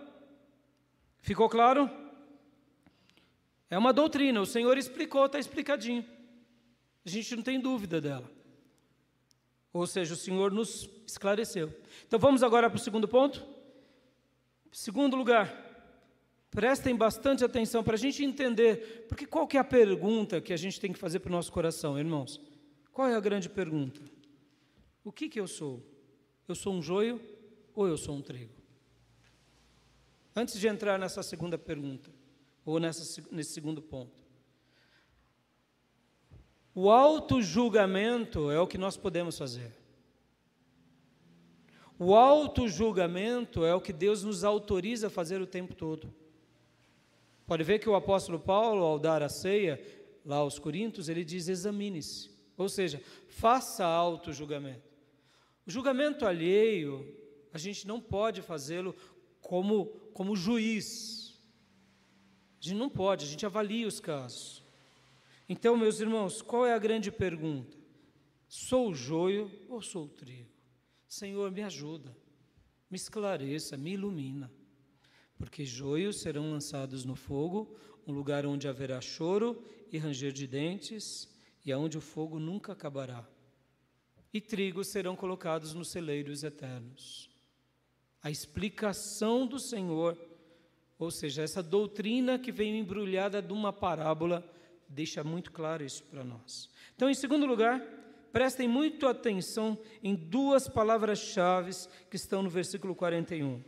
Ficou claro? É uma doutrina, o Senhor explicou, está explicadinho. A gente não tem dúvida dela. Ou seja, o Senhor nos esclareceu. Então vamos agora para o segundo ponto. Segundo lugar, prestem bastante atenção para a gente entender, porque qual que é a pergunta que a gente tem que fazer para o nosso coração, irmãos? Qual é a grande pergunta? O que eu sou? Eu sou um joio ou eu sou um trigo? Antes de entrar nessa segunda pergunta, ou nesse segundo ponto. O autojulgamento é o que nós podemos fazer. O autojulgamento é o que Deus nos autoriza a fazer o tempo todo. Pode ver que o apóstolo Paulo, ao dar a ceia, lá aos Coríntios, ele diz: examine-se. Ou seja, faça autojulgamento. O julgamento alheio, a gente não pode fazê-lo como juiz. A gente não pode, a gente avalia os casos. Então, meus irmãos, qual é a grande pergunta? Sou o joio ou sou o trigo? Senhor, me ajuda, me esclareça, me ilumina. Porque joios serão lançados no fogo, um lugar onde haverá choro e ranger de dentes, e aonde o fogo nunca acabará. E trigos serão colocados nos celeiros eternos. A explicação do Senhor Ou seja, essa doutrina que veio embrulhada de uma parábola deixa muito claro isso para nós. Então, em segundo lugar, prestem muito atenção em duas palavras-chave que estão no versículo 41.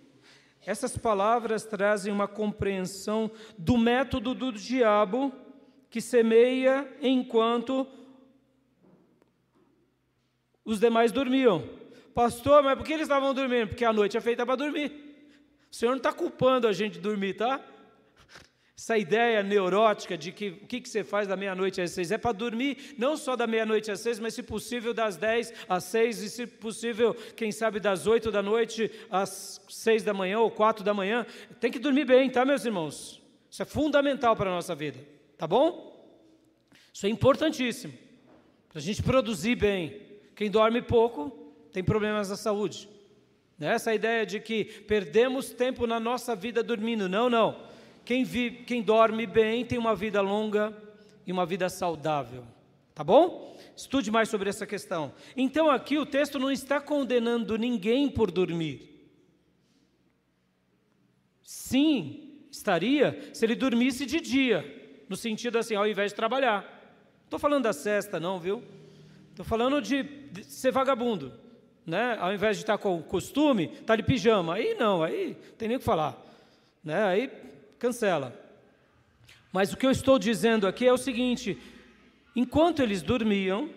Essas palavras trazem uma compreensão do método do diabo que semeia enquanto os demais dormiam. Pastor, mas por que eles estavam dormindo? Porque a noite é feita para dormir. O Senhor não está culpando a gente de dormir, tá? Essa ideia neurótica de que o que você faz da meia-noite às 6 é para dormir, não só da meia-noite às 6, mas se possível das 10 às 6 e se possível, quem sabe das 8 da noite às 6 da manhã ou 4 da manhã. Tem que dormir bem, tá, meus irmãos? Isso é fundamental para a nossa vida, tá bom? Isso é importantíssimo, para a gente produzir bem. Quem dorme pouco tem problemas da saúde. Essa ideia de que perdemos tempo na nossa vida dormindo, não. Quem dorme bem tem uma vida longa e uma vida saudável, tá bom? Estude mais sobre essa questão. Então aqui o texto não está condenando ninguém por dormir. Sim, estaria se ele dormisse de dia, no sentido assim, ao invés de trabalhar. Não estou falando da sesta não, viu? Estou falando de ser vagabundo, né? Ao invés de estar com o costume, estar de pijama. Aí não, aí tem nem o que falar, né? Aí cancela. Mas o que eu estou dizendo aqui é o seguinte: enquanto eles dormiam,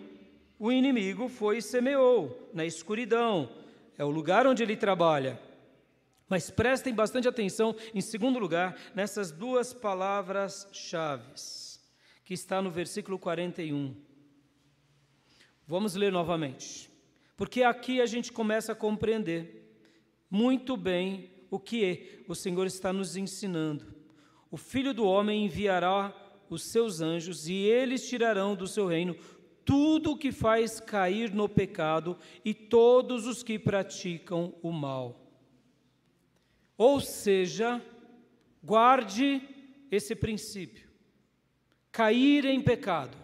o inimigo foi e semeou na escuridão. É o lugar onde ele trabalha. Mas prestem bastante atenção, em segundo lugar, nessas duas palavras-chave, que está no versículo 41. Vamos ler novamente, porque aqui a gente começa a compreender muito bem o que o Senhor está nos ensinando. O Filho do Homem enviará os seus anjos e eles tirarão do seu reino tudo o que faz cair no pecado e todos os que praticam o mal. Ou seja, guarde esse princípio: cair em pecado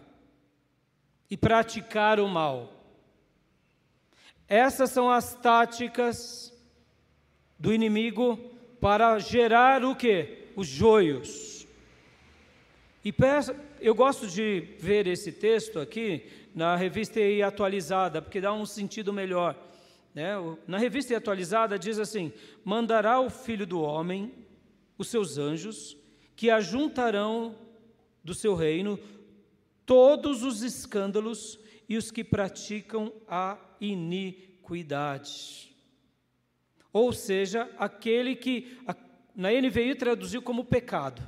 e praticar o mal. Essas são as táticas do inimigo para gerar o quê? Os joios. E eu gosto de ver esse texto aqui na Revista E Atualizada, porque dá um sentido melhor, né? Na Revista E Atualizada diz assim: mandará o Filho do Homem os seus anjos, que ajuntarão do seu reino todos os escândalos e os que praticam a iniquidade. Ou seja, aquele que na NVI traduziu como pecado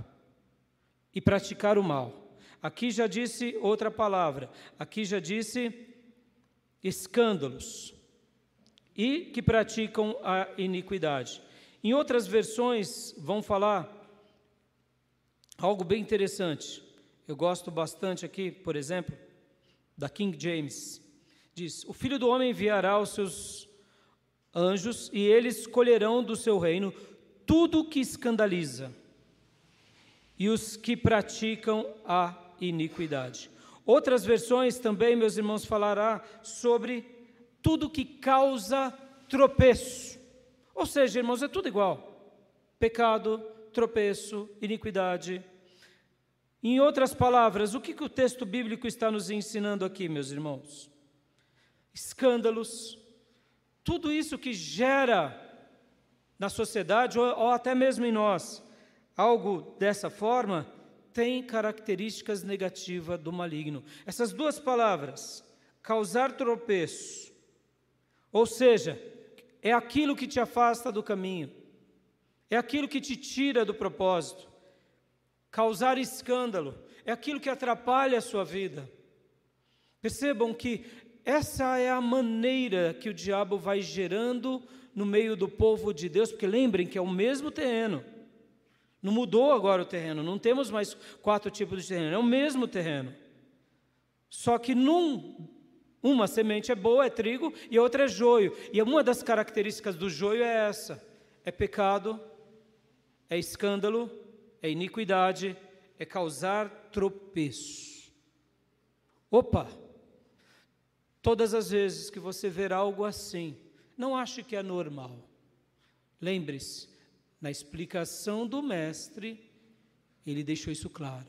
e praticar o mal. Aqui já disse outra palavra, aqui já disse escândalos e que praticam a iniquidade. Em outras versões vão falar algo bem interessante. Eu gosto bastante aqui, por exemplo, da King James. Diz: o Filho do Homem enviará os seus anjos e eles colherão do seu reino tudo o que escandaliza e os que praticam a iniquidade. Outras versões também, meus irmãos, falará sobre tudo que causa tropeço. Ou seja, irmãos, é tudo igual: pecado, tropeço, iniquidade. Em outras palavras, o que o texto bíblico está nos ensinando aqui, meus irmãos? Escândalos, tudo isso que gera na sociedade ou até mesmo em nós algo dessa forma, tem características negativas do maligno. Essas duas palavras, causar tropeço, ou seja, é aquilo que te afasta do caminho, é aquilo que te tira do propósito. Causar escândalo é aquilo que atrapalha a sua vida. Percebam que essa é a maneira que o diabo vai gerando no meio do povo de Deus, porque lembrem que é o mesmo terreno. Não mudou agora o terreno, não temos mais 4 tipos de terreno, é o mesmo terreno. Só que uma semente é boa, é trigo, e a outra é joio. E uma das características do joio é essa: é pecado, é escândalo, é iniquidade, é causar tropeço. Opa! Todas as vezes que você ver algo assim, não ache que é normal. Lembre-se, na explicação do mestre, ele deixou isso claro.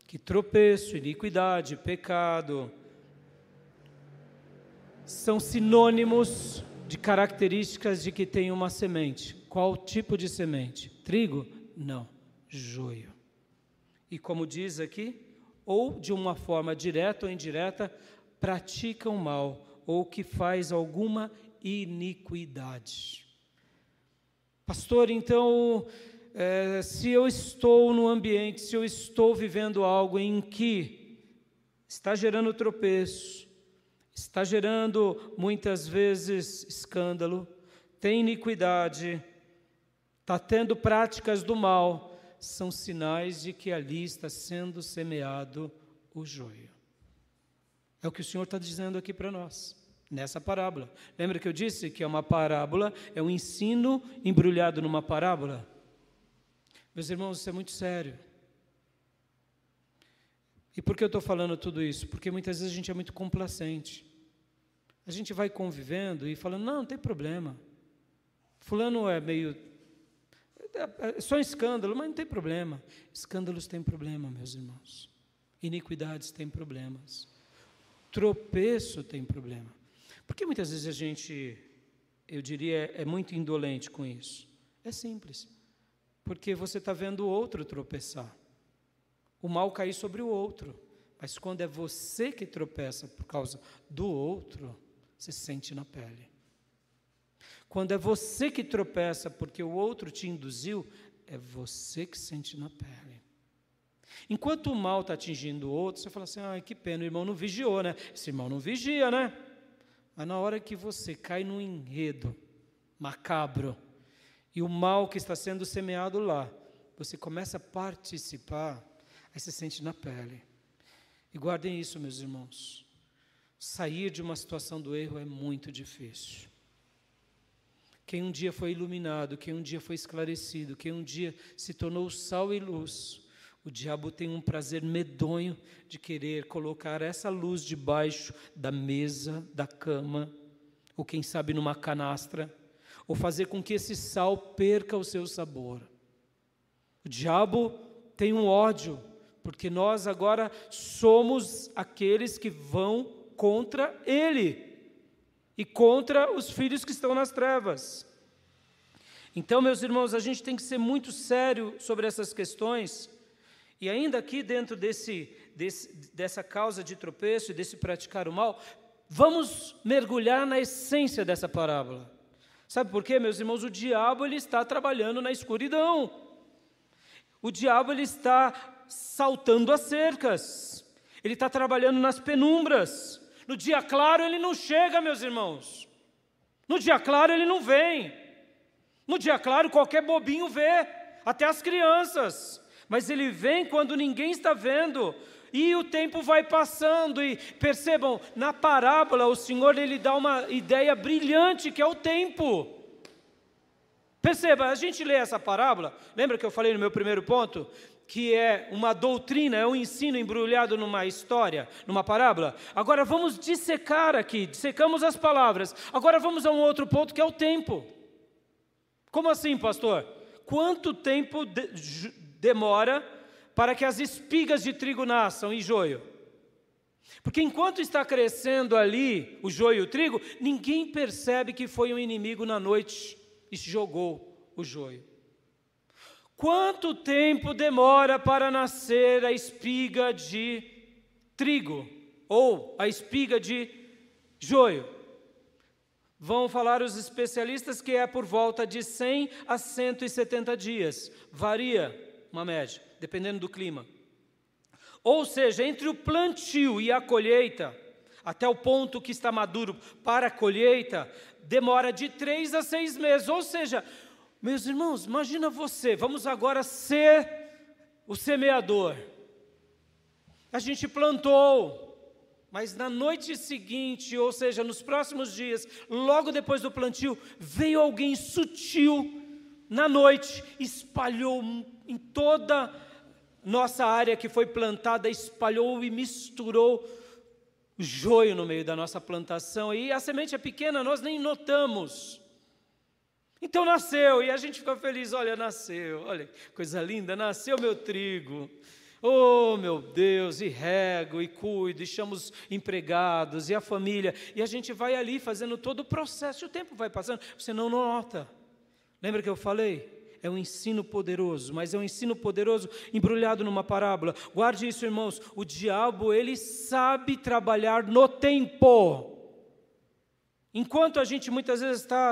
Que tropeço, iniquidade, pecado são sinônimos de características de que tem uma semente. Qual tipo de semente? Trigo? Não, joio. E como diz aqui, ou de uma forma direta ou indireta, pratica o mal, ou que faz alguma iniquidade. Pastor, então, se eu estou no ambiente, se eu estou vivendo algo em que está gerando tropeço, está gerando muitas vezes escândalo, tem iniquidade, está tendo práticas do mal, são sinais de que ali está sendo semeado o joio. É o que o Senhor está dizendo aqui para nós, nessa parábola. Lembra que eu disse que é uma parábola, é um ensino embrulhado numa parábola? Meus irmãos, isso é muito sério. E por que eu estou falando tudo isso? Porque muitas vezes a gente é muito complacente. A gente vai convivendo e falando, não tem problema. Fulano é meio... é só um escândalo, mas não tem problema. Escândalos têm problema, meus irmãos. Iniquidades têm problemas. Tropeço tem problema. Porque muitas vezes a gente, eu diria, é muito indolente com isso. É simples. Porque você está vendo o outro tropeçar. O mal cair sobre o outro. Mas quando é você que tropeça por causa do outro, você sente na pele. Quando é você que tropeça porque o outro te induziu, é você que sente na pele. Enquanto o mal está atingindo o outro, você fala assim, ai, que pena, o irmão não vigiou, né? Esse irmão não vigia, né? Mas na hora que você cai num enredo macabro, e o mal que está sendo semeado lá, você começa a participar, aí você sente na pele. E guardem isso, meus irmãos. Sair de uma situação do erro é muito difícil. Quem um dia foi iluminado, quem um dia foi esclarecido, quem um dia se tornou sal e luz, o diabo tem um prazer medonho de querer colocar essa luz debaixo da mesa, da cama, ou quem sabe numa canastra, ou fazer com que esse sal perca o seu sabor. O diabo tem um ódio, porque nós agora somos aqueles que vão contra ele e contra os filhos que estão nas trevas. Então, meus irmãos, a gente tem que ser muito sério sobre essas questões. E ainda aqui dentro dessa causa de tropeço e desse praticar o mal, vamos mergulhar na essência dessa parábola. Sabe por quê, meus irmãos? O diabo ele está trabalhando na escuridão. O diabo ele está saltando as cercas. Ele está trabalhando nas penumbras. No dia claro ele não chega, meus irmãos. No dia claro ele não vem. No dia claro qualquer bobinho vê, até as crianças. Mas ele vem quando ninguém está vendo. E o tempo vai passando. E percebam, na parábola o Senhor ele dá uma ideia brilhante que é o tempo. Perceba, a gente lê essa parábola, lembra que eu falei no meu primeiro ponto? Que é uma doutrina, é um ensino embrulhado numa história, numa parábola. Agora vamos dissecar aqui, dissecamos as palavras. Agora vamos a um outro ponto que é o tempo. Como assim, pastor? Quanto tempo demora para que as espigas de trigo nasçam e joio? Porque enquanto está crescendo ali o joio e o trigo, ninguém percebe que foi um inimigo na noite e jogou o joio. Quanto tempo demora para nascer a espiga de trigo ou a espiga de joio? Vão falar os especialistas que é por volta de 100 a 170 dias. Varia uma média, dependendo do clima. Ou seja, entre o plantio e a colheita, até o ponto que está maduro para a colheita, demora de 3 a 6 meses. Ou seja, meus irmãos, imagina você, vamos agora ser o semeador. A gente plantou, mas na noite seguinte, ou seja, nos próximos dias, logo depois do plantio, veio alguém sutil na noite, espalhou em toda nossa área que foi plantada, espalhou e misturou o joio no meio da nossa plantação. E a semente é pequena, nós nem notamos. Então nasceu, e a gente fica feliz, olha, nasceu, olha, coisa linda, nasceu meu trigo. Oh, meu Deus, e rego, e cuido, e chamo os empregados, e a família, e a gente vai ali fazendo todo o processo, e o tempo vai passando, você não nota. Lembra que eu falei? É um ensino poderoso, mas é um ensino poderoso embrulhado numa parábola. Guarde isso, irmãos, o diabo, ele sabe trabalhar no tempo. Enquanto a gente muitas vezes está,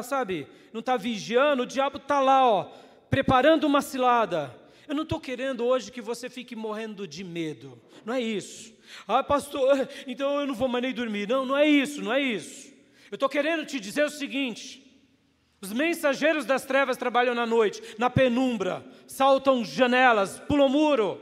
não está vigiando, o diabo está lá, preparando uma cilada. Eu não estou querendo hoje que você fique morrendo de medo, não é isso. Ah, pastor, então eu não vou mais nem dormir. Não, não é isso. Eu estou querendo te dizer o seguinte: os mensageiros das trevas trabalham na noite, na penumbra, saltam janelas, pulam muro.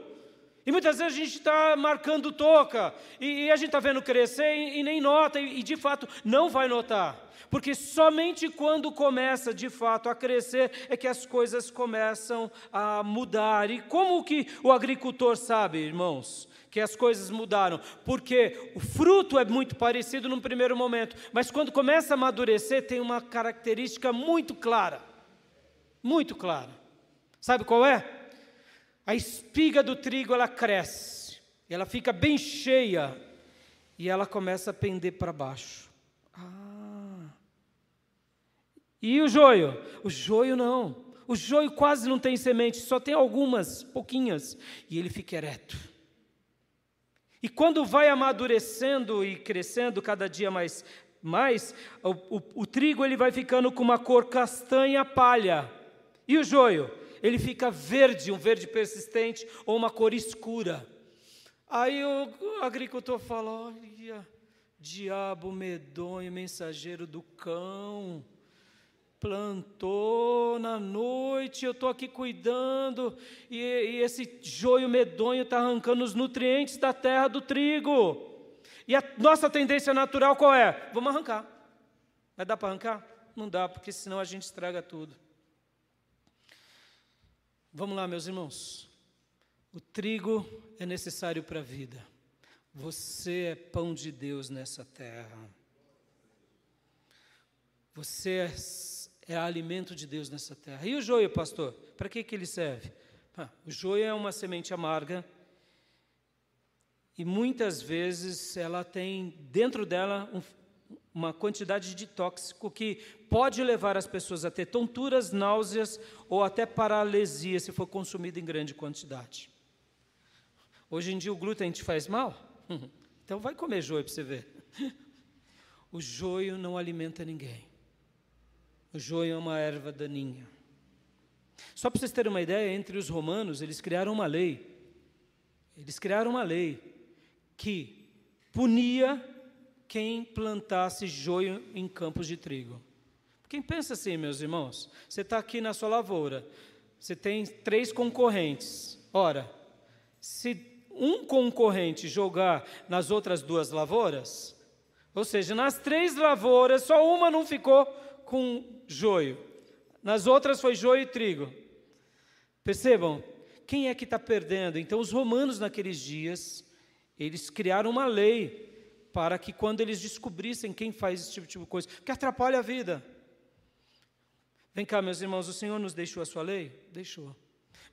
E muitas vezes a gente está marcando toca, e a gente está vendo crescer e nem nota, e de fato não vai notar. Porque somente quando começa de fato a crescer é que as coisas começam a mudar. E como que o agricultor sabe, irmãos, que as coisas mudaram? Porque o fruto é muito parecido num primeiro momento, mas quando começa a amadurecer tem uma característica muito clara. Muito clara. Sabe qual é? A espiga do trigo, ela cresce, ela fica bem cheia e ela começa a pender para baixo. E o joio? O joio não. O joio quase não tem semente, só tem algumas, pouquinhas, e ele fica ereto. E quando vai amadurecendo e crescendo cada dia mais o trigo ele vai ficando com uma cor castanha palha. E o joio? Ele fica verde, um verde persistente, ou uma cor escura. Aí o agricultor fala: olha, diabo medonho, mensageiro do cão, plantou na noite, eu estou aqui cuidando, e esse joio medonho está arrancando os nutrientes da terra do trigo. E a nossa tendência natural qual é? Vamos arrancar. Vai dar para arrancar? Não dá, porque senão a gente estraga tudo. Vamos lá, meus irmãos. O trigo é necessário para a vida. Você é pão de Deus nessa terra. Você é alimento de Deus nessa terra. E o joio, pastor? Para que ele serve? O joio é uma semente amarga e muitas vezes ela tem dentro dela uma quantidade de tóxico que pode levar as pessoas a ter tonturas, náuseas ou até paralisia se for consumido em grande quantidade. Hoje em dia o glúten te faz mal? Então vai comer joio para você ver. O joio não alimenta ninguém. O joio é uma erva daninha. Só para vocês terem uma ideia, entre os romanos, eles criaram uma lei. Eles criaram uma lei que punia quem plantasse joio em campos de trigo. Quem pensa assim, meus irmãos? Você está aqui na sua lavoura, você tem 3 concorrentes. Ora, se um concorrente jogar nas outras 2 lavouras, ou seja, nas 3 lavouras, só uma não ficou com joio. Nas outras foi joio e trigo. Percebam, quem é que está perdendo? Então, os romanos naqueles dias, eles criaram uma lei para que quando eles descobrissem quem faz esse tipo de coisa, que atrapalha a vida. Vem cá, meus irmãos, o Senhor nos deixou a sua lei? Deixou.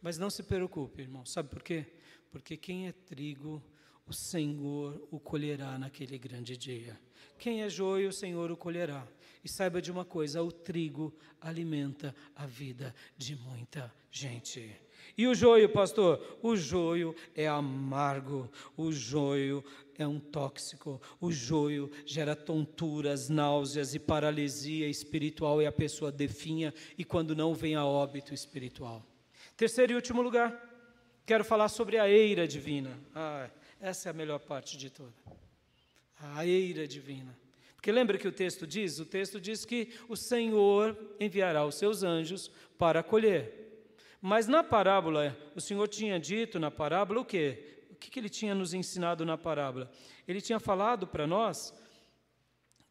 Mas não se preocupe, irmão. Sabe por quê? Porque quem é trigo, o Senhor o colherá naquele grande dia. Quem é joio, o Senhor o colherá. E saiba de uma coisa, o trigo alimenta a vida de muita gente. E o joio, pastor? O joio é amargo, o joio é um tóxico, o joio gera tonturas, náuseas e paralisia espiritual e a pessoa definha e quando não vem a óbito espiritual. Terceiro e último lugar, quero falar sobre a eira divina. Essa é a melhor parte de toda. A eira divina. Porque lembra que o texto diz? O texto diz que o Senhor enviará os seus anjos para colher. Mas na parábola, o Senhor tinha dito na parábola o quê? O que ele tinha nos ensinado na parábola? Ele tinha falado para nós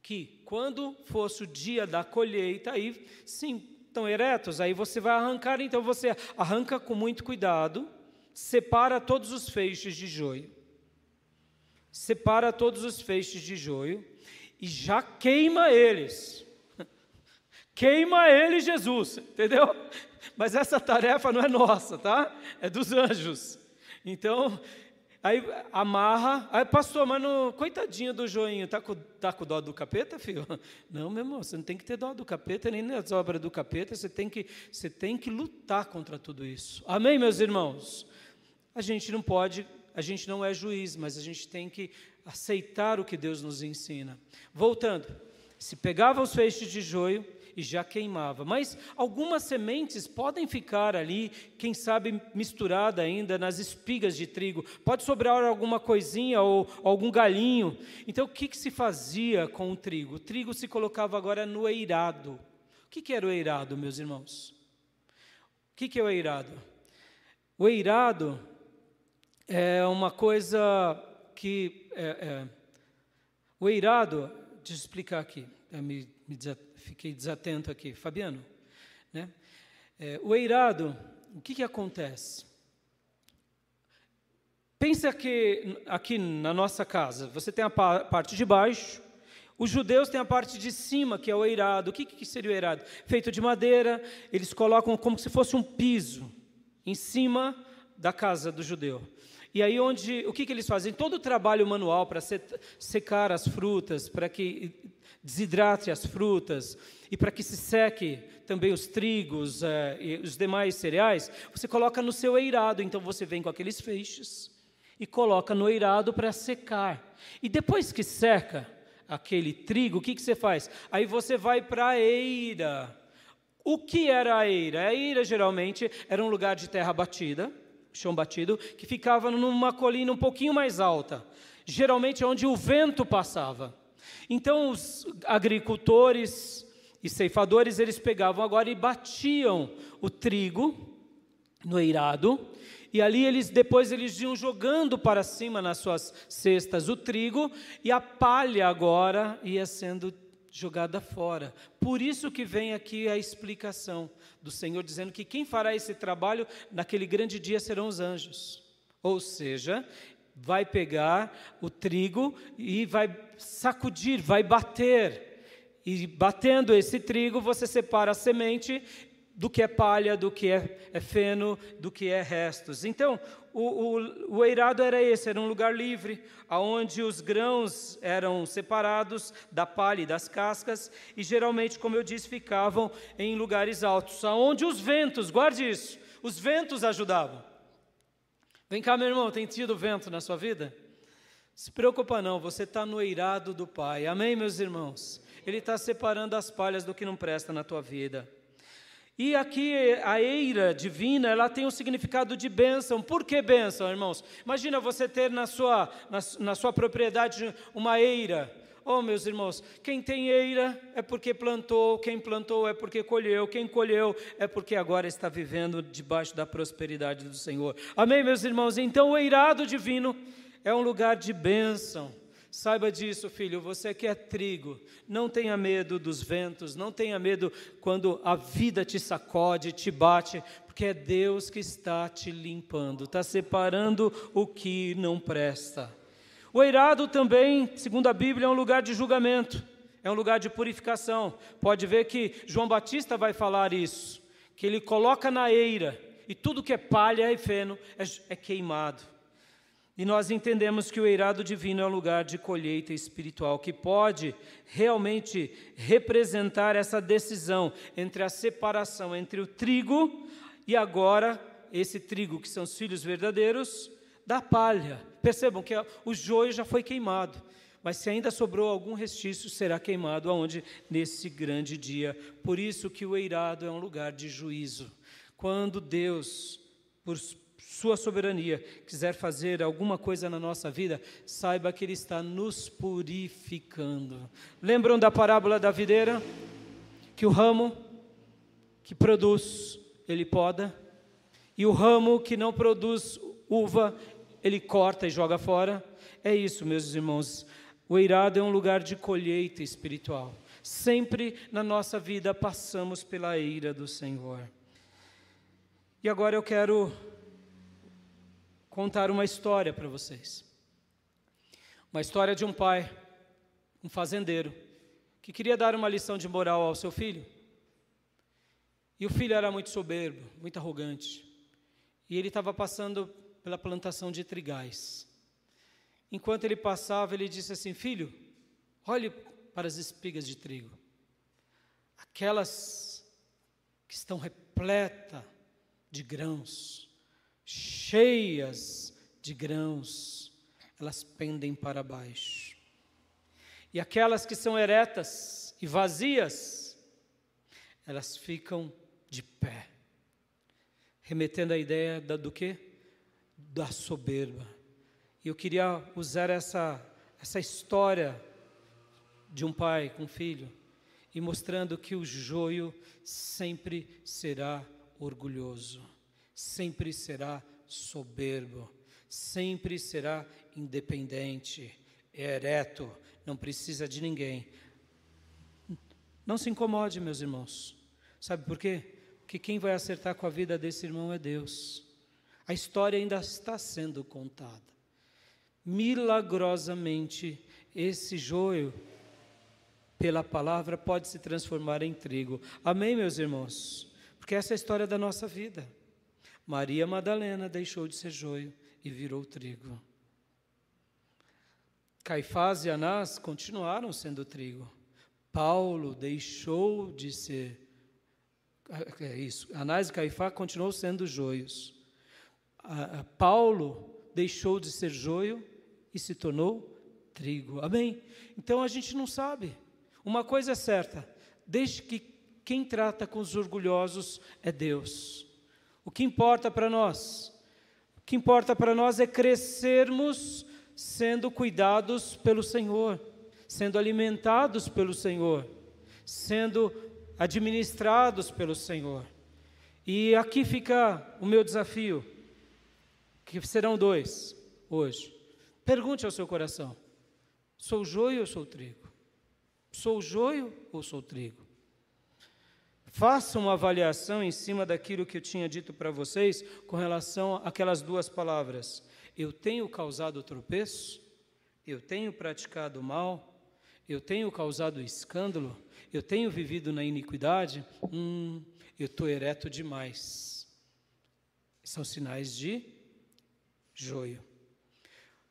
que quando fosse o dia da colheita, aí sim, estão eretos, aí você vai arrancar, então você arranca com muito cuidado, separa todos os feixes de joio. Separa todos os feixes de joio e já queima eles. queima ele, Jesus, entendeu? Mas essa tarefa não é nossa, tá? É dos anjos. Então, aí amarra, aí pastor, mas não, coitadinho do joinho, tá com dó do capeta, filho? Não, meu irmão, você não tem que ter dó do capeta, nem das obras do capeta, você tem que lutar contra tudo isso. Amém, meus irmãos? A gente não é juiz, mas a gente tem que aceitar o que Deus nos ensina. Voltando, se pegava os feixes de joio e já queimava, mas algumas sementes podem ficar ali, quem sabe misturada ainda nas espigas de trigo, pode sobrar alguma coisinha ou algum galinho. Então o que se fazia com o trigo? O trigo se colocava agora no eirado. O que era o eirado, meus irmãos? O que é o eirado? O eirado é uma coisa que... o eirado, deixa eu explicar aqui, fiquei desatento aqui, Fabiano, né? O eirado, o que acontece? Pensa que aqui na nossa casa, você tem a parte de baixo, os judeus têm a parte de cima, que é o eirado. O que seria o eirado? Feito de madeira, eles colocam como se fosse um piso em cima da casa do judeu. E aí o que eles fazem? Todo o trabalho manual para secar as frutas, para que desidrate as frutas e para que se seque também os trigos e os demais cereais, você coloca no seu eirado. Então você vem com aqueles feixes e coloca no eirado para secar. E depois que seca aquele trigo, o que você faz? Aí você vai para a eira. O que era a eira? A eira geralmente era um lugar de terra batida, chão batido, que ficava numa colina um pouquinho mais alta, geralmente onde o vento passava. Então os agricultores e ceifadores, eles pegavam agora e batiam o trigo no eirado, e ali depois eles iam jogando para cima nas suas cestas o trigo, e a palha agora ia sendo jogada fora. Por isso que vem aqui a explicação do Senhor, dizendo que quem fará esse trabalho naquele grande dia serão os anjos. Ou seja, vai pegar o trigo e vai sacudir, vai bater. E batendo esse trigo, você separa a semente do que é palha, do que é feno, do que é restos. Então, o eirado era esse, era um lugar livre, onde os grãos eram separados da palha e das cascas, e geralmente, como eu disse, ficavam em lugares altos, onde os ventos, guarde isso, os ventos ajudavam. Vem cá, meu irmão, tem tido vento na sua vida? Se preocupa não, você está no eirado do Pai, amém, meus irmãos? Ele está separando as palhas do que não presta na tua vida. E aqui a eira divina, ela tem um significado de bênção. Por que bênção, irmãos? Imagina você ter na sua propriedade uma eira. Oh, meus irmãos, quem tem eira é porque plantou, quem plantou é porque colheu, quem colheu é porque agora está vivendo debaixo da prosperidade do Senhor. Amém, meus irmãos? Então o eirado divino é um lugar de bênção. Saiba disso, filho, você que é trigo, não tenha medo dos ventos, não tenha medo quando a vida te sacode, te bate, porque é Deus que está te limpando, está separando o que não presta. O eirado também, segundo a Bíblia, é um lugar de julgamento, é um lugar de purificação. Pode ver que João Batista vai falar isso, que ele coloca na eira, e tudo que é palha e feno é queimado. E nós entendemos que o eirado divino é um lugar de colheita espiritual, que pode realmente representar essa decisão entre a separação entre o trigo e agora esse trigo, que são os filhos verdadeiros, da palha. Percebam que o joio já foi queimado, mas se ainda sobrou algum restício, será queimado aonde? Nesse grande dia. Por isso que o eirado é um lugar de juízo. Quando Deus, por sua soberania, quiser fazer alguma coisa na nossa vida, saiba que Ele está nos purificando. Lembram da parábola da videira? Que o ramo que produz, ele poda, e o ramo que não produz uva, ele corta e joga fora. É isso, meus irmãos. O eirado é um lugar de colheita espiritual. Sempre na nossa vida passamos pela eira do Senhor. E agora eu quero contar uma história para vocês. Uma história de um pai, um fazendeiro, que queria dar uma lição de moral ao seu filho. E o filho era muito soberbo, muito arrogante. E ele estava passando pela plantação de trigais. Enquanto ele passava, ele disse assim: filho, olhe para as espigas de trigo. Aquelas que estão repletas de grãos, cheias de grãos, elas pendem para baixo. E aquelas que são eretas e vazias, elas ficam de pé. Remetendo à ideia do quê? Da soberba. E eu queria usar essa história de um pai com um filho, e mostrando que o joio sempre será orgulhoso, sempre será soberbo, sempre será independente, ereto, não precisa de ninguém. Não se incomode, meus irmãos. Sabe por quê? Porque quem vai acertar com a vida desse irmão é Deus. A história ainda está sendo contada. Milagrosamente, esse joio, pela palavra, pode se transformar em trigo. Amém, meus irmãos? Porque essa é a história da nossa vida. Maria Madalena deixou de ser joio e virou trigo. Caifás e Anás continuaram sendo trigo. Paulo deixou de ser... Anás e Caifás continuou sendo joios. Paulo deixou de ser joio e se tornou trigo. Amém? Então a gente não sabe. Uma coisa é certa, desde que quem trata com os orgulhosos é Deus. O que importa para nós? O que importa para nós é crescermos sendo cuidados pelo Senhor, sendo alimentados pelo Senhor, sendo administrados pelo Senhor. E aqui fica o meu desafio, que serão 2 hoje. Pergunte ao seu coração: sou joio ou sou trigo? Sou joio ou sou trigo? Faça uma avaliação em cima daquilo que eu tinha dito para vocês com relação àquelas 2 palavras. Eu tenho causado tropeço? Eu tenho praticado mal? Eu tenho causado escândalo? Eu tenho vivido na iniquidade? Eu estou ereto demais. São sinais de joio.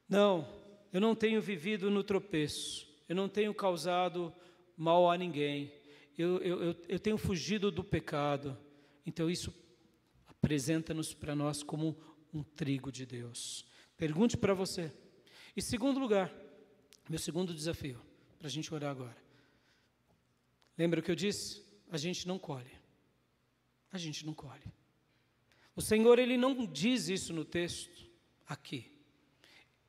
Não, eu não tenho vivido no tropeço. Eu não tenho causado mal a ninguém. Eu tenho fugido do pecado. Então isso apresenta-nos para nós como um trigo de Deus. Pergunte para você. E segundo lugar, meu segundo desafio, para a gente orar agora. Lembra o que eu disse? A gente não colhe. A gente não colhe. O Senhor, Ele não diz isso no texto aqui.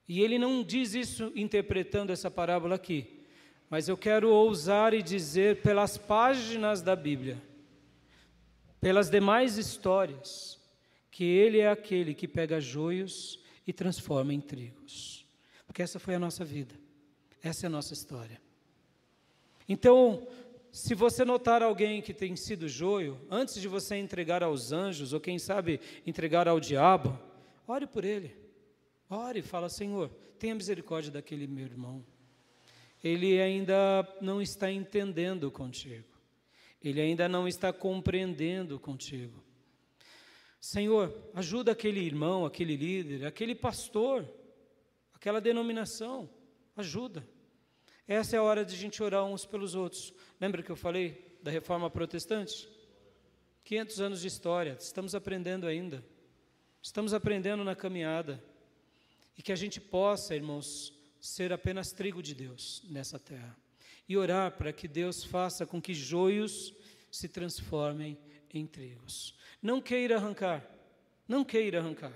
E Ele não diz isso interpretando essa parábola aqui. Mas eu quero ousar e dizer pelas páginas da Bíblia, pelas demais histórias, que Ele é aquele que pega joios e transforma em trigos. Porque essa foi a nossa vida. Essa é a nossa história. Então, se você notar alguém que tem sido joio, antes de você entregar aos anjos, ou quem sabe entregar ao diabo, ore por ele. Ore e fala: Senhor, tenha misericórdia daquele meu irmão. Ele ainda não está entendendo contigo. Ele ainda não está compreendendo contigo. Senhor, ajuda aquele irmão, aquele líder, aquele pastor, aquela denominação. Ajuda. Essa é a hora de a gente orar uns pelos outros. Lembra que eu falei da reforma protestante? 500 anos de história, estamos aprendendo ainda. Estamos aprendendo na caminhada. E que a gente possa, irmãos, ser apenas trigo de Deus nessa terra. E orar para que Deus faça com que joios se transformem em trigos. Não queira arrancar. Não queira arrancar.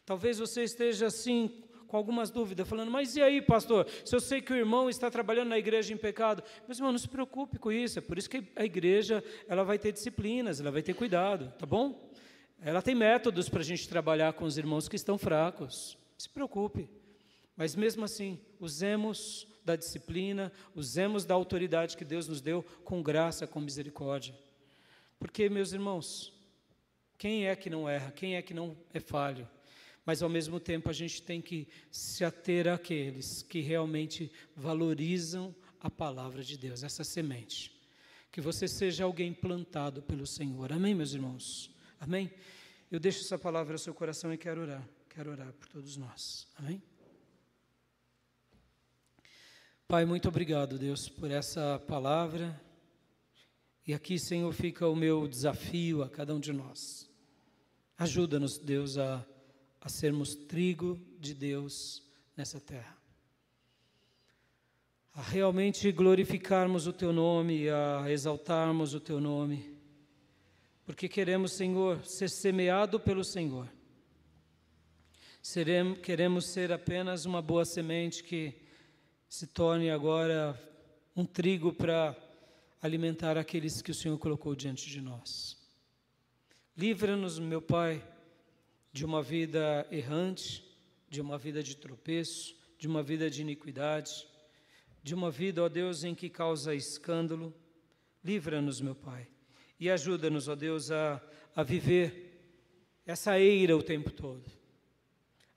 Talvez você esteja assim, com algumas dúvidas, falando: mas e aí, pastor? Se eu sei que o irmão está trabalhando na igreja em pecado. Mas, irmão, não se preocupe com isso. É por isso que a igreja, ela vai ter disciplinas, ela vai ter cuidado, tá bom? Ela tem métodos para a gente trabalhar com os irmãos que estão fracos. Não se preocupe. Mas mesmo assim, usemos da disciplina, usemos da autoridade que Deus nos deu com graça, com misericórdia. Porque, meus irmãos, quem é que não erra? Quem é que não é falho? Mas, ao mesmo tempo, a gente tem que se ater àqueles que realmente valorizam a palavra de Deus, essa semente. Que você seja alguém plantado pelo Senhor. Amém, meus irmãos? Amém? Eu deixo essa palavra no seu coração e quero orar por todos nós. Amém? Pai, muito obrigado, Deus, por essa palavra. E aqui, Senhor, fica o meu desafio a cada um de nós. Ajuda-nos, Deus, a sermos trigo de Deus nessa terra. A realmente glorificarmos o Teu nome, a exaltarmos o Teu nome. Porque queremos, Senhor, ser semeado pelo Senhor. Queremos ser apenas uma boa semente que se torne agora um trigo para alimentar aqueles que o Senhor colocou diante de nós. Livra-nos, meu Pai, de uma vida errante, de uma vida de tropeço, de uma vida de iniquidade, de uma vida, ó Deus, em que causa escândalo. Livra-nos, meu Pai, e ajuda-nos, ó Deus, a viver essa eira o tempo todo,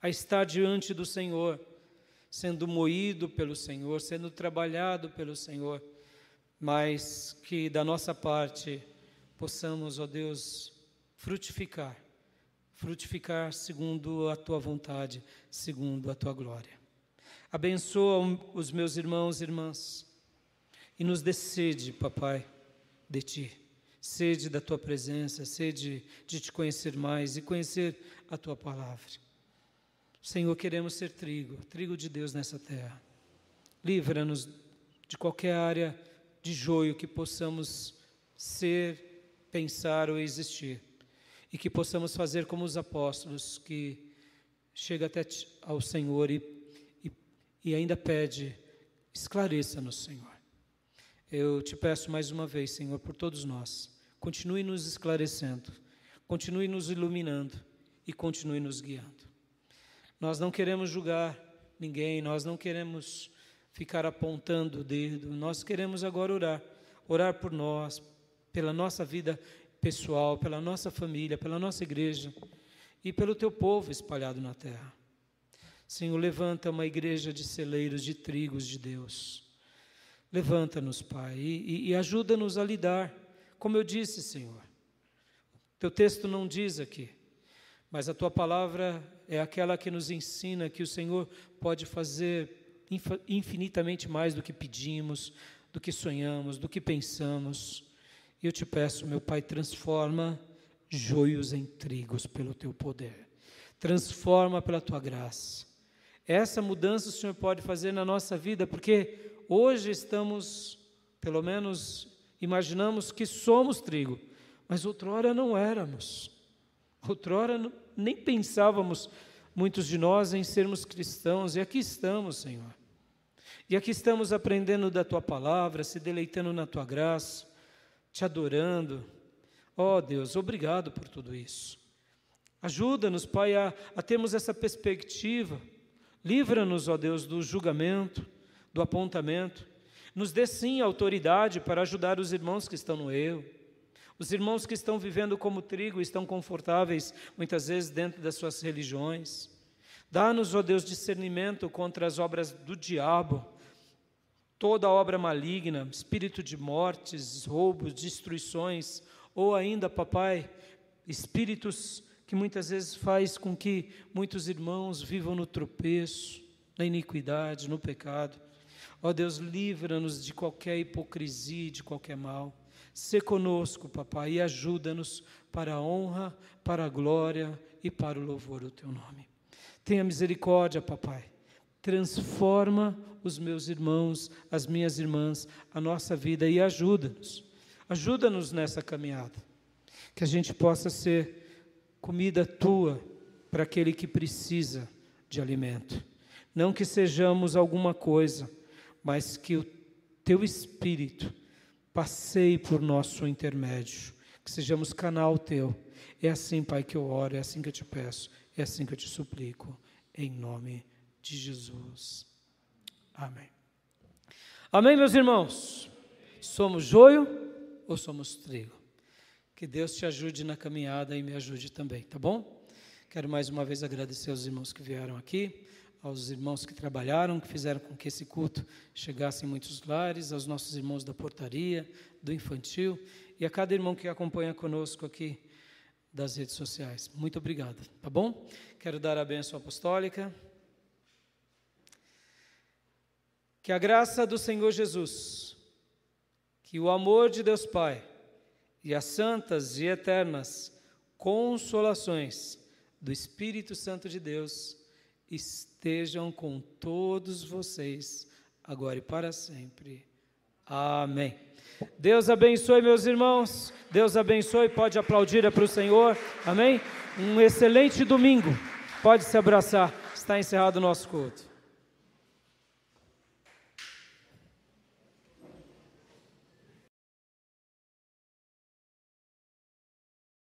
a estar diante do Senhor, sendo moído pelo Senhor, sendo trabalhado pelo Senhor, mas que da nossa parte possamos, ó Deus, frutificar segundo a Tua vontade, segundo a Tua glória. Abençoa os meus irmãos e irmãs e nos dê sede, papai, de Ti, sede da Tua presença, sede de Te conhecer mais e conhecer a Tua palavra. Senhor, queremos ser trigo de Deus nessa terra. Livra-nos de qualquer área de joio que possamos ser, pensar ou existir, e que possamos fazer como os apóstolos, que chega até ao Senhor e ainda pede, esclareça-nos, Senhor. Eu te peço mais uma vez, Senhor, por todos nós, continue nos esclarecendo, continue nos iluminando e continue nos guiando. Nós não queremos julgar ninguém, nós não queremos ficar apontando o dedo, nós queremos agora orar por nós, pela nossa vida pessoal, pela nossa família, pela nossa igreja e pelo Teu povo espalhado na terra. Senhor, levanta uma igreja de celeiros, de trigos de Deus. Levanta-nos, Pai, e ajuda-nos a lidar. Como eu disse, Senhor, Teu texto não diz aqui, mas a Tua palavra é aquela que nos ensina que o Senhor pode fazer infinitamente mais do que pedimos, do que sonhamos, do que pensamos. E eu te peço, meu Pai, transforma joios em trigos pelo Teu poder. Transforma pela Tua graça. Essa mudança o Senhor pode fazer na nossa vida, porque hoje estamos, pelo menos, imaginamos que somos trigo, mas outrora não éramos. Outrora nem pensávamos, muitos de nós, em sermos cristãos, e aqui estamos, Senhor. E aqui estamos aprendendo da Tua palavra, se deleitando na Tua graça, Te adorando. Ó Deus, obrigado por tudo isso. Ajuda-nos, Pai, a termos essa perspectiva. Livra-nos, ó Deus, do julgamento, do apontamento. Nos dê, sim, autoridade para ajudar os irmãos que estão no erro. Os irmãos que estão vivendo como trigo, estão confortáveis, muitas vezes, dentro das suas religiões. Dá-nos, ó Deus, discernimento contra as obras do diabo, toda obra maligna, espírito de mortes, roubos, destruições, ou ainda, papai, espíritos que muitas vezes faz com que muitos irmãos vivam no tropeço, na iniquidade, no pecado. Ó Deus, livra-nos de qualquer hipocrisia, de qualquer mal. Sê conosco, papai, e ajuda-nos para a honra, para a glória e para o louvor do Teu nome. Tenha misericórdia, papai. Transforma os meus irmãos, as minhas irmãs, a nossa vida e ajuda-nos. Ajuda-nos nessa caminhada. Que a gente possa ser comida Tua para aquele que precisa de alimento. Não que sejamos alguma coisa, mas que o Teu Espírito passeie por nosso intermédio, que sejamos canal Teu. É assim, Pai, que eu oro, é assim que eu Te peço, é assim que eu Te suplico, em nome de Jesus. Amém. Amém, meus irmãos? Somos joio ou somos trigo? Que Deus te ajude na caminhada e me ajude também, tá bom? Quero mais uma vez agradecer aos irmãos que vieram aqui, aos irmãos que trabalharam, que fizeram com que esse culto chegasse em muitos lares, aos nossos irmãos da portaria, do infantil, e a cada irmão que acompanha conosco aqui das redes sociais. Muito obrigado, tá bom? Quero dar a bênção apostólica. Que a graça do Senhor Jesus, que o amor de Deus Pai e as santas e eternas consolações do Espírito Santo de Deus estejam com todos vocês, agora e para sempre. Amém. Deus abençoe, meus irmãos. Deus abençoe. Pode aplaudir para o Senhor. Amém. Um excelente domingo. Pode se abraçar. Está encerrado o nosso culto.